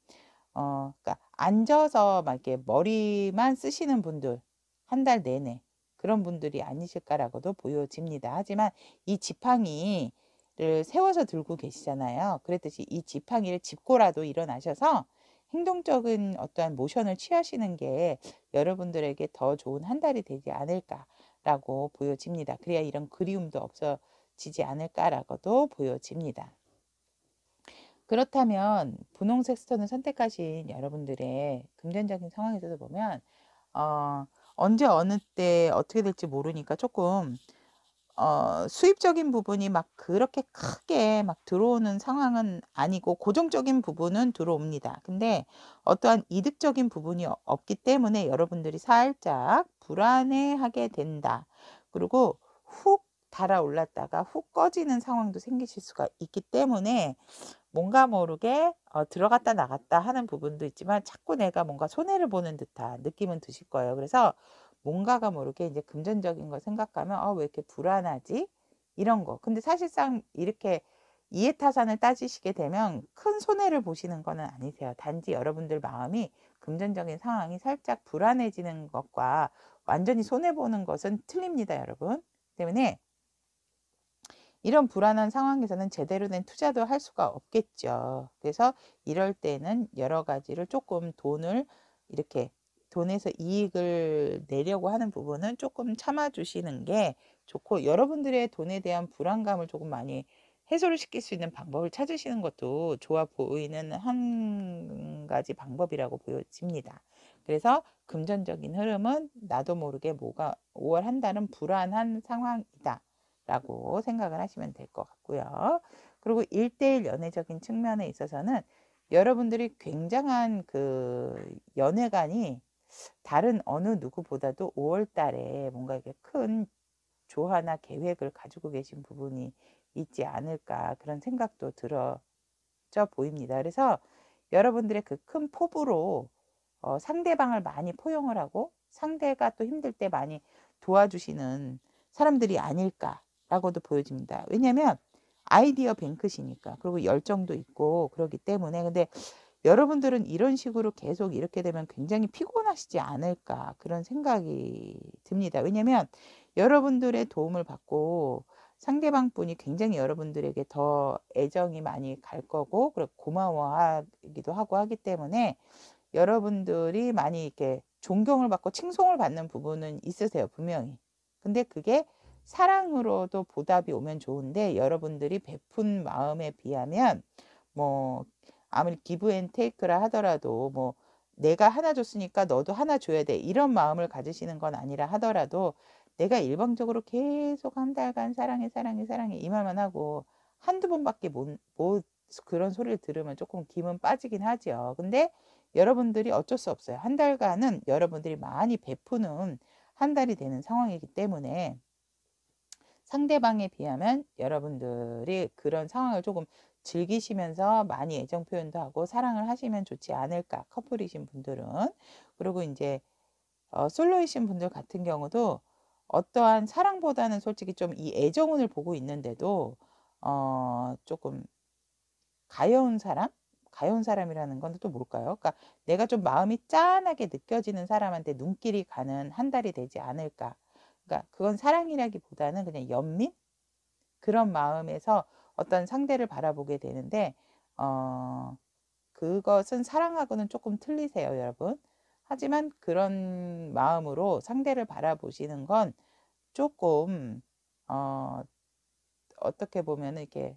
그러니까 앉아서 막 이렇게 머리만 쓰시는 분들, 한 달 내내 그런 분들이 아니실까라고도 보여집니다. 하지만 이 지팡이를 세워서 들고 계시잖아요. 그랬듯이 이 지팡이를 짚고라도 일어나셔서 행동적인 어떠한 모션을 취하시는 게 여러분들에게 더 좋은 한 달이 되지 않을까라고 보여집니다. 그래야 이런 그리움도 없어지지 않을까라고도 보여집니다. 그렇다면 분홍색 스톤을 선택하신 여러분들의 금전적인 상황에서도 보면 언제 어느 때 어떻게 될지 모르니까 조금 수입적인 부분이 막 그렇게 크게 막 들어오는 상황은 아니고 고정적인 부분은 들어옵니다. 근데 어떠한 이득적인 부분이 없기 때문에 여러분들이 살짝 불안해하게 된다. 그리고 훅 달아올랐다가 훅 꺼지는 상황도 생기실 수가 있기 때문에 뭔가 모르게 들어갔다 나갔다 하는 부분도 있지만 자꾸 내가 뭔가 손해를 보는 듯한 느낌은 드실 거예요. 그래서 뭔가가 모르게 이제 금전적인 거 생각하면 왜 이렇게 불안하지? 이런 거. 근데 사실상 이렇게 이해타산을 따지시게 되면 큰 손해를 보시는 거는 아니세요. 단지 여러분들 마음이 금전적인 상황이 살짝 불안해지는 것과 완전히 손해보는 것은 틀립니다, 여러분. 때문에 이런 불안한 상황에서는 제대로 된 투자도 할 수가 없겠죠. 그래서 이럴 때는 여러 가지를 조금 이렇게 돈에서 이익을 내려고 하는 부분은 조금 참아주시는 게 좋고, 여러분들의 돈에 대한 불안감을 조금 많이 해소를 시킬 수 있는 방법을 찾으시는 것도 좋아 보이는 한 가지 방법이라고 보여집니다. 그래서 금전적인 흐름은 나도 모르게 5월 한 달은 불안한 상황이다 라고 생각을 하시면 될 것 같고요. 그리고 1대1 연애적인 측면에 있어서는 여러분들이 굉장한 그 연애관이 다른 어느 누구보다도 5월 달에 뭔가 이렇게 큰 조화나 계획을 가지고 계신 부분이 있지 않을까, 그런 생각도 들어져 보입니다. 그래서 여러분들의 그 큰 포부로 상대방을 많이 포용을 하고 상대가 또 힘들 때 많이 도와주시는 사람들이 아닐까라고도 보여집니다. 왜냐하면 아이디어 뱅크시니까, 그리고 열정도 있고 그러기 때문에. 근데 여러분들은 이런 식으로 계속 이렇게 되면 굉장히 피곤하시지 않을까, 그런 생각이 듭니다. 왜냐하면 여러분들의 도움을 받고 상대방 분이 굉장히 여러분들에게 더 애정이 많이 갈 거고, 그리고 고마워하기도 하고 하기 때문에 여러분들이 많이 이렇게 존경을 받고 칭송을 받는 부분은 있으세요, 분명히. 근데 그게 사랑으로도 보답이 오면 좋은데, 여러분들이 베푼 마음에 비하면 뭐 아무리 기브 앤 테이크라 하더라도 뭐 내가 하나 줬으니까 너도 하나 줘야 돼, 이런 마음을 가지시는 건 아니라 하더라도, 내가 일방적으로 계속 한 달간 사랑해 사랑해 사랑해 이 말만 하고 한두 번밖에 못 그런 소리를 들으면 조금 기분 빠지긴 하죠. 근데 여러분들이 어쩔 수 없어요. 한 달간은 여러분들이 많이 베푸는 한 달이 되는 상황이기 때문에 상대방에 비하면 여러분들이 그런 상황을 조금 즐기시면서 많이 애정 표현도 하고 사랑을 하시면 좋지 않을까, 커플이신 분들은. 그리고 이제 솔로이신 분들 같은 경우도 어떠한 사랑보다는 솔직히 좀 이 애정운을 보고 있는데도 조금 가여운 사람이라는 건 또 뭘까요? 그러니까 내가 좀 마음이 짠하게 느껴지는 사람한테 눈길이 가는 한 달이 되지 않을까. 그러니까 그건 사랑이라기보다는 그냥 연민? 그런 마음에서 어떤 상대를 바라보게 되는데, 그것은 사랑하고는 조금 틀리세요, 여러분. 하지만 그런 마음으로 상대를 바라보시는 건 조금 어떻게 보면 이렇게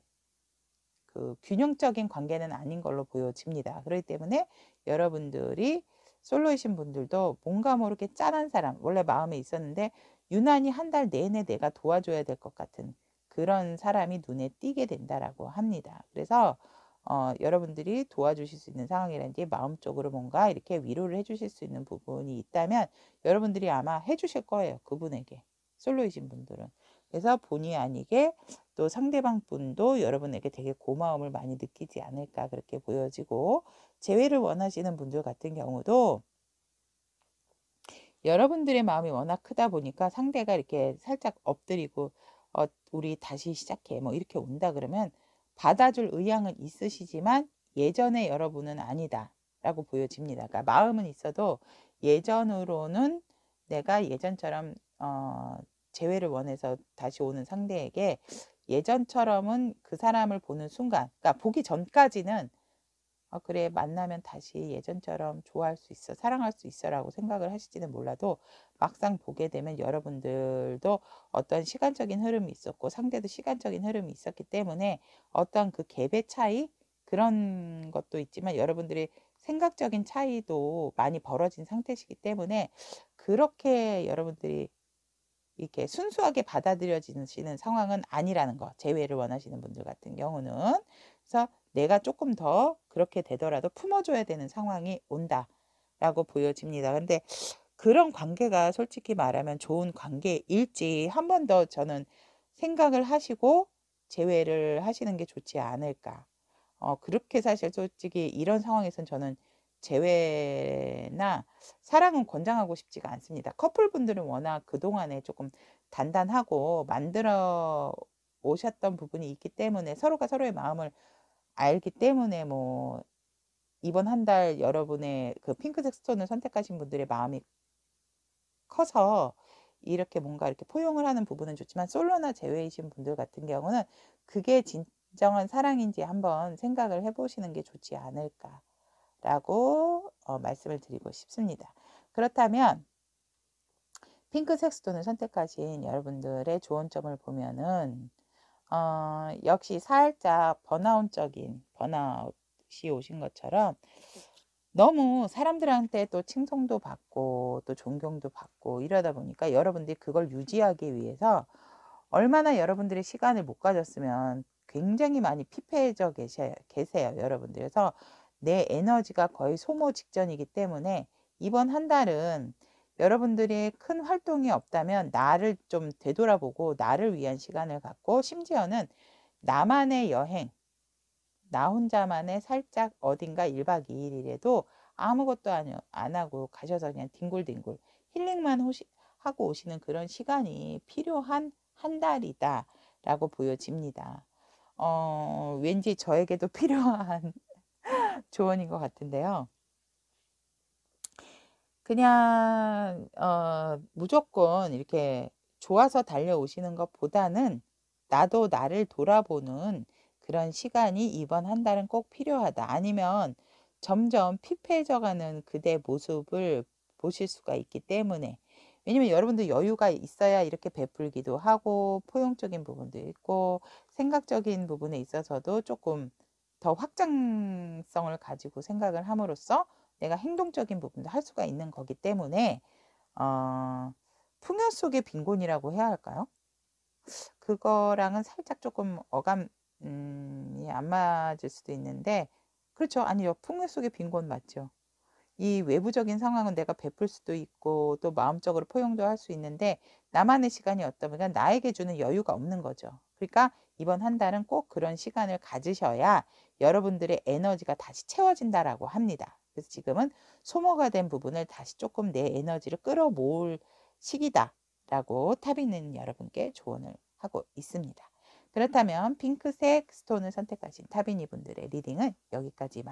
그 균형적인 관계는 아닌 걸로 보여집니다. 그렇기 때문에 여러분들이 솔로이신 분들도 뭔가 모르게 짠한 사람, 원래 마음에 있었는데 유난히 한 달 내내 내가 도와줘야 될 것 같은 그런 사람이 눈에 띄게 된다라고 합니다. 그래서 여러분들이 도와주실 수 있는 상황이라든지 마음적으로 뭔가 이렇게 위로를 해주실 수 있는 부분이 있다면 여러분들이 아마 해주실 거예요. 그분에게. 솔로이신 분들은. 그래서 본의 아니게 또 상대방 분도 여러분에게 되게 고마움을 많이 느끼지 않을까 그렇게 보여지고, 재회를 원하시는 분들 같은 경우도 여러분들의 마음이 워낙 크다 보니까 상대가 이렇게 살짝 엎드리고 우리 다시 시작해 뭐 이렇게 온다 그러면 받아줄 의향은 있으시지만 예전의 여러분은 아니다 라고 보여집니다. 그러니까 마음은 있어도 예전으로는 내가 예전처럼 재회를 원해서 다시 오는 상대에게 예전처럼은 그 사람을 보는 순간, 그러니까 보기 전까지는 그래, 만나면 다시 예전처럼 좋아할 수 있어, 사랑할 수 있어 라고 생각을 하실지는 몰라도 막상 보게 되면 여러분들도 어떤 시간적인 흐름이 있었고 상대도 시간적인 흐름이 있었기 때문에 어떤 그 갭의 차이, 그런 것도 있지만 여러분들이 생각적인 차이도 많이 벌어진 상태시기 때문에 그렇게 여러분들이 이렇게 순수하게 받아들여지시는 상황은 아니라는 거, 재회를 원하시는 분들 같은 경우는. 그래서 내가 조금 더 그렇게 되더라도 품어줘야 되는 상황이 온다라고 보여집니다. 근데 그런 관계가 솔직히 말하면 좋은 관계일지 한 번 더 저는 생각을 하시고 재회를 하시는 게 좋지 않을까. 그렇게 사실 솔직히 이런 상황에선 저는 재회나 사랑은 권장하고 싶지가 않습니다. 커플분들은 워낙 그동안에 조금 단단하고 만들어 오셨던 부분이 있기 때문에 서로가 서로의 마음을 알기 때문에 뭐 이번 한 달 여러분의 그 핑크색 스톤을 선택하신 분들의 마음이 커서 이렇게 뭔가 이렇게 포용을 하는 부분은 좋지만 솔로나 재회이신 분들 같은 경우는 그게 진정한 사랑인지 한번 생각을 해보시는 게 좋지 않을까라고 말씀을 드리고 싶습니다. 그렇다면 핑크색 스톤을 선택하신 여러분들의 좋은 점을 보면은 역시 살짝 번아웃이 오신 것처럼 너무 사람들한테 또 칭송도 받고 또 존경도 받고 이러다 보니까 여러분들이 그걸 유지하기 위해서 얼마나 여러분들이 시간을 못 가졌으면 굉장히 많이 피폐해져 계세요, 여러분들. 그래서 내 에너지가 거의 소모 직전이기 때문에 이번 한 달은 여러분들이 큰 활동이 없다면 나를 좀 되돌아보고 나를 위한 시간을 갖고, 심지어는 나만의 여행, 나 혼자만의 살짝 어딘가 1박 2일이라도 아무것도 안 하고 가셔서 그냥 뒹굴뒹굴 힐링만 하고 오시는 그런 시간이 필요한 한 달이다 라고 보여집니다. 왠지 저에게도 필요한 조언인 것 같은데요. 그냥 무조건 이렇게 좋아서 달려오시는 것보다는 나도 나를 돌아보는 그런 시간이 이번 한 달은 꼭 필요하다. 아니면 점점 피폐해져가는 그대 모습을 보실 수가 있기 때문에. 왜냐면 여러분들 여유가 있어야 이렇게 베풀기도 하고 포용적인 부분도 있고 생각적인 부분에 있어서도 조금 더 확장성을 가지고 생각을 함으로써 내가 행동적인 부분도 할 수가 있는 거기 때문에 풍요 속의 빈곤이라고 해야 할까요? 그거랑은 살짝 조금 어감이 안 맞을 수도 있는데, 그렇죠. 아니요. 풍요 속의 빈곤 맞죠. 이 외부적인 상황은 내가 베풀 수도 있고 또 마음적으로 포용도 할 수 있는데 나만의 시간이 어떤 보면 나에게 주는 여유가 없는 거죠. 그러니까 이번 한 달은 꼭 그런 시간을 가지셔야 여러분들의 에너지가 다시 채워진다라고 합니다. 그래서 지금은 소모가 된 부분을 다시 조금 내 에너지를 끌어모을 시기다라고 타비는 여러분께 조언을 하고 있습니다. 그렇다면 핑크색 스톤을 선택하신 타비니 분들의 리딩은 여기까지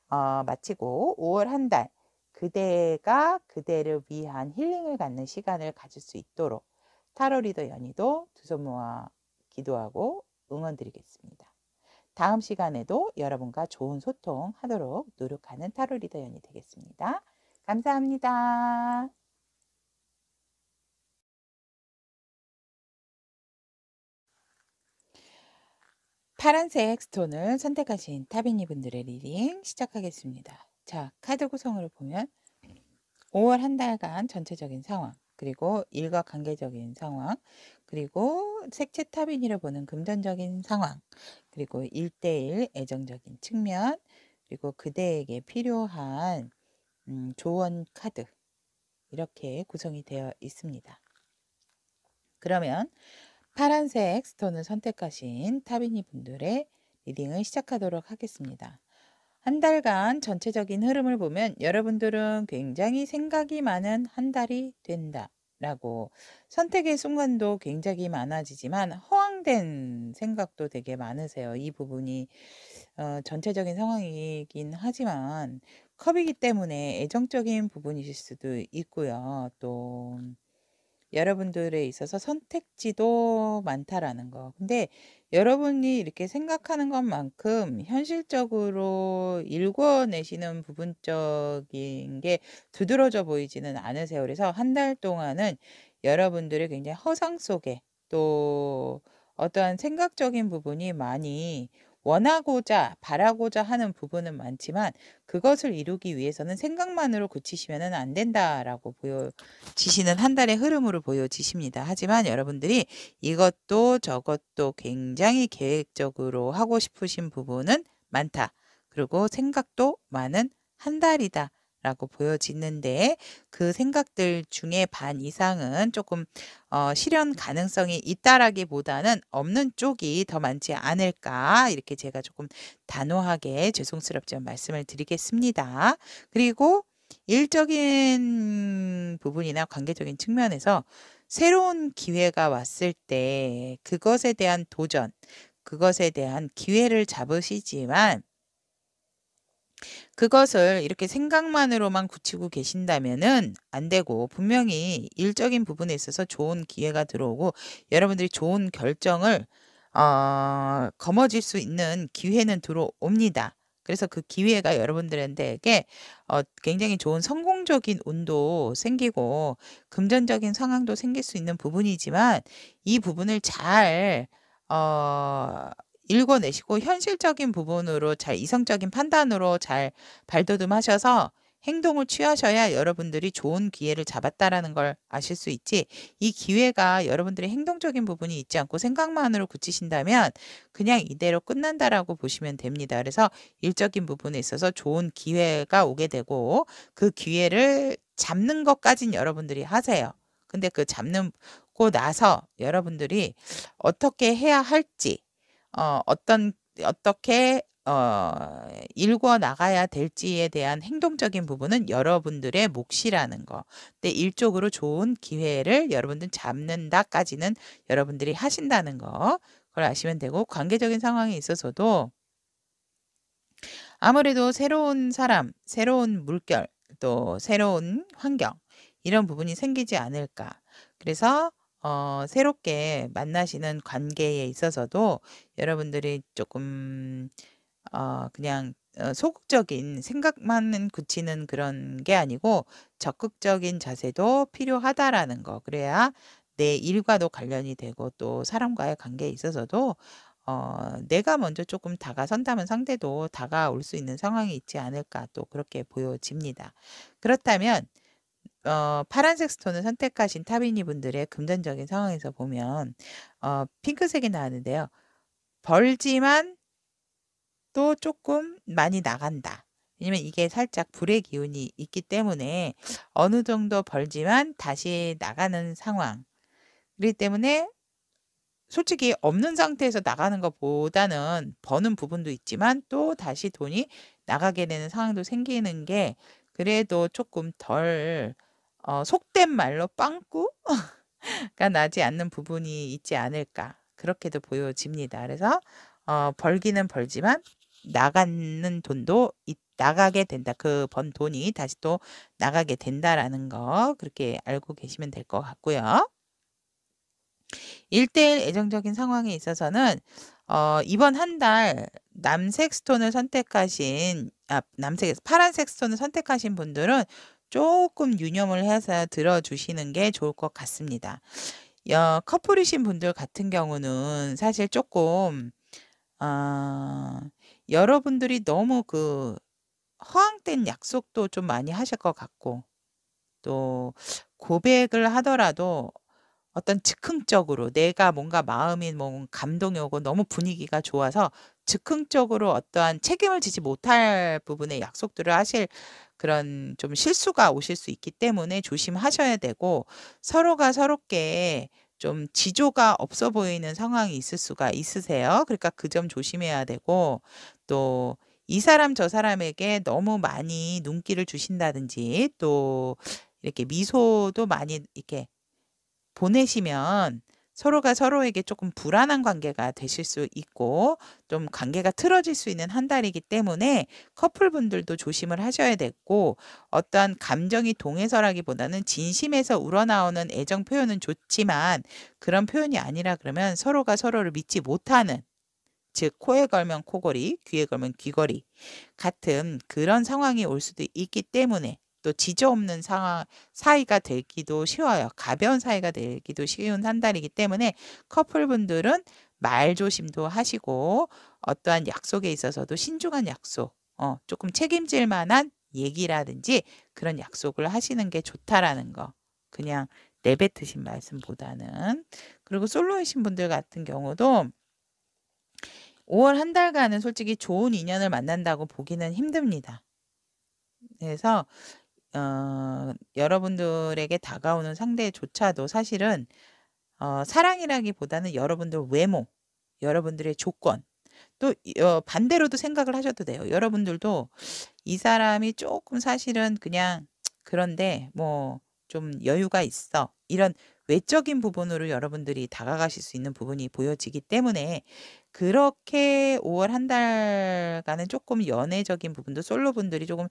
마치고 5월 한 달 그대가 그대를 위한 힐링을 갖는 시간을 가질 수 있도록 타로 리더 연희도 두 손 모아 기도하고 응원드리겠습니다. 다음 시간에도 여러분과 좋은 소통하도록 노력하는 타로 리더 연희 되겠습니다. 감사합니다. 파란색 스톤을 선택하신 타비니 분들의 리딩 시작하겠습니다. 자, 카드 구성으로 보면 5월 한 달간 전체적인 상황, 그리고 일과 관계적인 상황, 그리고 색채 타비니를 보는 금전적인 상황, 그리고 1대1 애정적인 측면, 그리고 그대에게 필요한 조언 카드, 이렇게 구성이 되어 있습니다. 그러면 파란색 스톤을 선택하신 타비니 분들의 리딩을 시작하도록 하겠습니다. 한 달간 전체적인 흐름을 보면 여러분들은 굉장히 생각이 많은 한 달이 된다 라고, 선택의 순간도 굉장히 많아지지만 허황된 생각도 되게 많으세요. 이 부분이 전체적인 상황이긴 하지만 컵이기 때문에 애정적인 부분이실 수도 있고요. 또 여러분들에 있어서 선택지도 많다라는 거. 근데 여러분이 이렇게 생각하는 것만큼 현실적으로 읽어내시는 부분적인 게 두드러져 보이지는 않으세요. 그래서 한 달 동안은 여러분들의 굉장히 허상 속에 또 어떠한 생각적인 부분이 많이 원하고자 바라고자 하는 부분은 많지만 그것을 이루기 위해서는 생각만으로 그치시면 안 된다라고 보여지시는 한 달의 흐름으로 보여지십니다. 하지만 여러분들이 이것도 저것도 굉장히 계획적으로 하고 싶으신 부분은 많다. 그리고 생각도 많은 한 달이다. 라고 보여지는데 그 생각들 중에 반 이상은 조금 실현 가능성이 있다라기보다는 없는 쪽이 더 많지 않을까, 이렇게 제가 조금 단호하게 죄송스럽지만 말씀을 드리겠습니다. 그리고 일적인 부분이나 관계적인 측면에서 새로운 기회가 왔을 때 그것에 대한 도전, 그것에 대한 기회를 잡으시지만 그것을 이렇게 생각만으로만 굳히고 계신다면은 안 되고, 분명히 일적인 부분에 있어서 좋은 기회가 들어오고 여러분들이 좋은 결정을 거머쥘 수 있는 기회는 들어옵니다. 그래서 그 기회가 여러분들에게 굉장히 좋은 성공적인 운도 생기고 금전적인 상황도 생길 수 있는 부분이지만 이 부분을 잘 읽어내시고 현실적인 부분으로 잘, 이성적인 판단으로 잘 발돋움하셔서 행동을 취하셔야 여러분들이 좋은 기회를 잡았다라는 걸 아실 수 있지, 이 기회가 여러분들의 행동적인 부분이 있지 않고 생각만으로 그치신다면 그냥 이대로 끝난다라고 보시면 됩니다. 그래서 일적인 부분에 있어서 좋은 기회가 오게 되고 그 기회를 잡는 것까진 여러분들이 하세요. 근데 그 잡고 나서 여러분들이 어떻게 해야 할지, 어떻게 일궈 나가야 될지에 대한 행동적인 부분은 여러분들의 몫이라는 거. 근데 일적으로 좋은 기회를 여러분들 잡는다까지는 여러분들이 하신다는 거. 그걸 아시면 되고, 관계적인 상황에 있어서도 아무래도 새로운 사람, 새로운 물결, 또 새로운 환경, 이런 부분이 생기지 않을까. 그래서 새롭게 만나시는 관계에 있어서도 여러분들이 조금 그냥 소극적인 생각만 굳히는 그런 게 아니고 적극적인 자세도 필요하다라는 거. 그래야 내 일과도 관련이 되고 또 사람과의 관계에 있어서도 내가 먼저 조금 다가선다면 상대도 다가올 수 있는 상황이 있지 않을까, 또 그렇게 보여집니다. 그렇다면 파란색 스톤을 선택하신 타비니 분들의 금전적인 상황에서 보면 핑크색이 나왔는데요. 벌지만 또 조금 많이 나간다. 왜냐면 이게 살짝 불의 기운이 있기 때문에 어느 정도 벌지만 다시 나가는 상황. 그렇기 때문에 솔직히 없는 상태에서 나가는 것보다는 버는 부분도 있지만 또 다시 돈이 나가게 되는 상황도 생기는 게 그래도 조금 덜 속된 말로 빵꾸가 나지 않는 부분이 있지 않을까, 그렇게도 보여집니다. 그래서 벌기는 벌지만 나가는 돈도 나가게 된다. 그 번 돈이 다시 또 나가게 된다라는 거, 그렇게 알고 계시면 될 것 같고요. 1대1 애정적인 상황에 있어서는 이번 한 달 남색 스톤을 선택하신 파란색 스톤을 선택하신 분들은 조금 유념을 해서 들어주시는 게 좋을 것 같습니다. 커플이신 분들 같은 경우는 사실 조금 여러분들이 너무 그 허황된 약속도 좀 많이 하실 것 같고, 또 고백을 하더라도 어떤 즉흥적으로 내가 뭔가 마음이 뭐 감동이 오고 너무 분위기가 좋아서 즉흥적으로 어떠한 책임을 지지 못할 부분의 약속들을 하실 그런 좀 실수가 오실 수 있기 때문에 조심하셔야 되고, 서로가 서로께 좀 지조가 없어 보이는 상황이 있을 수가 있으세요. 그러니까 그 점 조심해야 되고, 또 이 사람 저 사람에게 너무 많이 눈길을 주신다든지, 또 이렇게 미소도 많이 이렇게 보내시면 서로가 서로에게 조금 불안한 관계가 되실 수 있고, 좀 관계가 틀어질 수 있는 한 달이기 때문에 커플분들도 조심을 하셔야 되고, 어떠한 감정이 동해서라기보다는 진심에서 우러나오는 애정 표현은 좋지만 그런 표현이 아니라 그러면 서로가 서로를 믿지 못하는, 즉 코에 걸면 코걸이, 귀에 걸면 귀걸이 같은 그런 상황이 올 수도 있기 때문에, 또 지저 없는 상황 사이가 되기도 쉬워요. 가벼운 사이가 되기도 쉬운 한 달이기 때문에 커플분들은 말조심도 하시고, 어떠한 약속에 있어서도 신중한 약속, 조금 책임질 만한 얘기라든지 그런 약속을 하시는 게 좋다라는 거. 그냥 내뱉으신 말씀보다는. 그리고 솔로이신 분들 같은 경우도 5월 한 달간은 솔직히 좋은 인연을 만난다고 보기는 힘듭니다. 그래서 여러분들에게 다가오는 상대조차도 사실은 사랑이라기보다는 여러분들 외모, 여러분들의 조건, 또 반대로도 생각을 하셔도 돼요. 여러분들도 이 사람이 조금 사실은 그냥 그런데 뭐 좀 여유가 있어, 이런 외적인 부분으로 여러분들이 다가가실 수 있는 부분이 보여지기 때문에, 그렇게 5월 한 달간은 조금 연애적인 부분도 솔로분들이 조금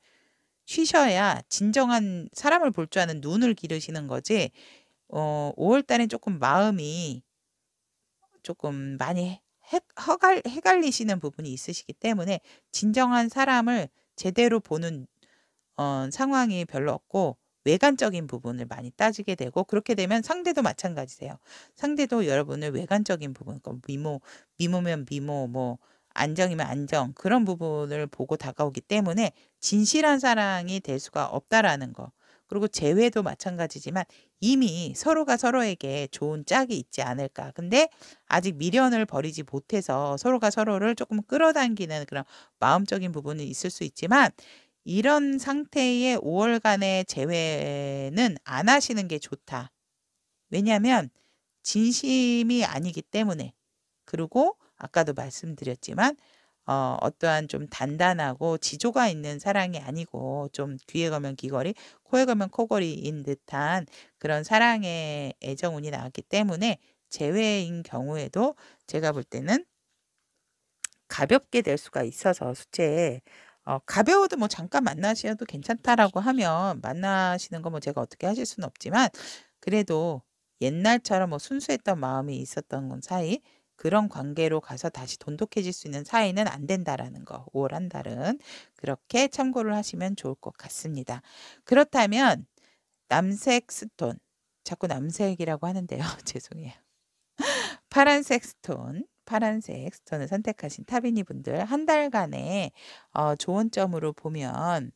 쉬셔야 진정한 사람을 볼 줄 아는 눈을 기르시는 거지, 5월 달엔 조금 마음이 조금 많이 헷갈리시는 부분이 있으시기 때문에 진정한 사람을 제대로 보는 상황이 별로 없고, 외관적인 부분을 많이 따지게 되고, 그렇게 되면 상대도 마찬가지세요. 상대도 여러분을 외관적인 부분, 그러니까 미모면 미모, 뭐 안정이면 안정, 그런 부분을 보고 다가오기 때문에 진실한 사랑이 될 수가 없다라는 거. 그리고 재회도 마찬가지지만 이미 서로가 서로에게 좋은 짝이 있지 않을까. 근데 아직 미련을 버리지 못해서 서로가 서로를 조금 끌어당기는 그런 마음적인 부분이 있을 수 있지만, 이런 상태의 5월간의 재회는 안 하시는 게 좋다. 왜냐하면 진심이 아니기 때문에. 그리고 아까도 말씀드렸지만 어떠한 좀 단단하고 지조가 있는 사랑이 아니고, 좀 귀에 걸면 귀걸이, 코에 걸면 코걸이인 듯한 그런 사랑의 애정운이 나왔기 때문에 재회인 경우에도 제가 볼 때는 가볍게 될 수가 있어서, 수치에 가벼워도 뭐 잠깐 만나셔도 괜찮다라고 하면 만나시는 거 뭐 제가 어떻게 하실 수는 없지만, 그래도 옛날처럼 뭐 순수했던 마음이 있었던 건 사이, 그런 관계로 가서 다시 돈독해질 수 있는 사이는 안 된다라는 거. 5월 한 달은 그렇게 참고를 하시면 좋을 것 같습니다. 그렇다면 남색 스톤, 자꾸 남색이라고 하는데요. 죄송해요. 파란색 스톤을 선택하신 타비니 분들, 한 달간의 좋은 점으로 보면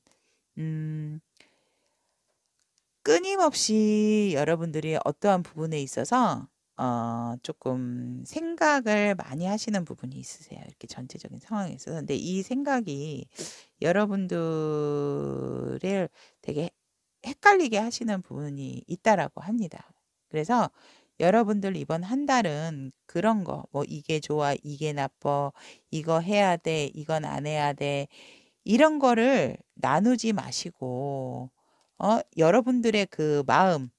끊임없이 여러분들이 어떠한 부분에 있어서 조금 생각을 많이 하시는 부분이 있으세요. 이렇게 전체적인 상황에 있어서. 근데 이 생각이 여러분들을 되게 헷갈리게 하시는 부분이 있다라고 합니다. 그래서 여러분들 이번 한 달은 그런 거, 뭐 이게 좋아, 이게 나빠, 이거 해야 돼, 이건 안 해야 돼, 이런 거를 나누지 마시고, 여러분들의 그 마음,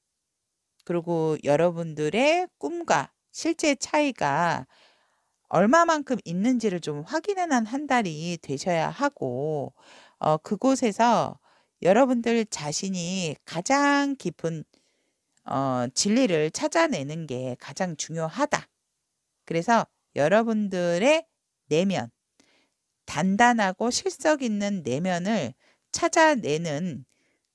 그리고 여러분들의 꿈과 실제 차이가 얼마만큼 있는지를 좀 확인하는 한 달이 되셔야 하고, 그곳에서 여러분들 자신이 가장 깊은 진리를 찾아내는 게 가장 중요하다. 그래서 여러분들의 내면, 단단하고 실속 있는 내면을 찾아내는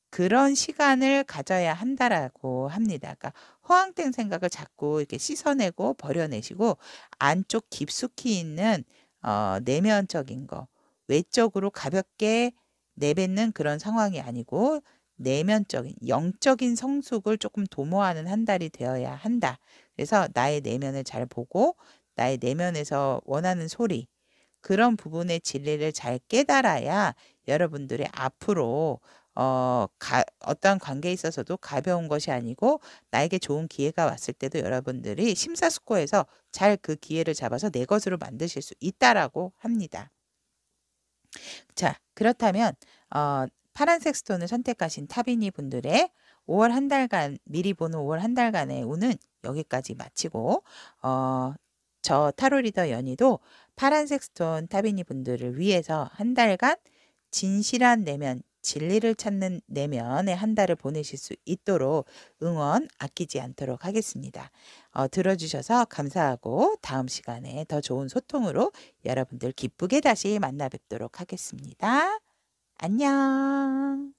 그런 시간을 가져야 한다라고 합니다. 그러니까 허황된 생각을 자꾸 이렇게 씻어내고 버려내시고 안쪽 깊숙이 있는 내면적인 거, 외적으로 가볍게 내뱉는 그런 상황이 아니고 내면적인 영적인 성숙을 조금 도모하는 한 달이 되어야 한다. 그래서 나의 내면을 잘 보고 나의 내면에서 원하는 소리, 그런 부분의 진리를 잘 깨달아야 여러분들이 앞으로 어떠한 관계에 있어서도 가벼운 것이 아니고 나에게 좋은 기회가 왔을 때도 여러분들이 심사숙고해서 잘 그 기회를 잡아서 내 것으로 만드실 수 있다라고 합니다. 자, 그렇다면 파란색 스톤을 선택하신 타비니 분들의 5월 한 달간 미리 보는 5월 한 달간의 운은 여기까지 마치고 저 타로 리더 연희도 파란색 스톤 타비니 분들을 위해서 한 달간 진실한 내면, 진리를 찾는 내면의 한 달을 보내실 수 있도록 응원 아끼지 않도록 하겠습니다. 들어주셔서 감사하고 다음 시간에 더 좋은 소통으로 여러분들 기쁘게 다시 만나 뵙도록 하겠습니다. 안녕.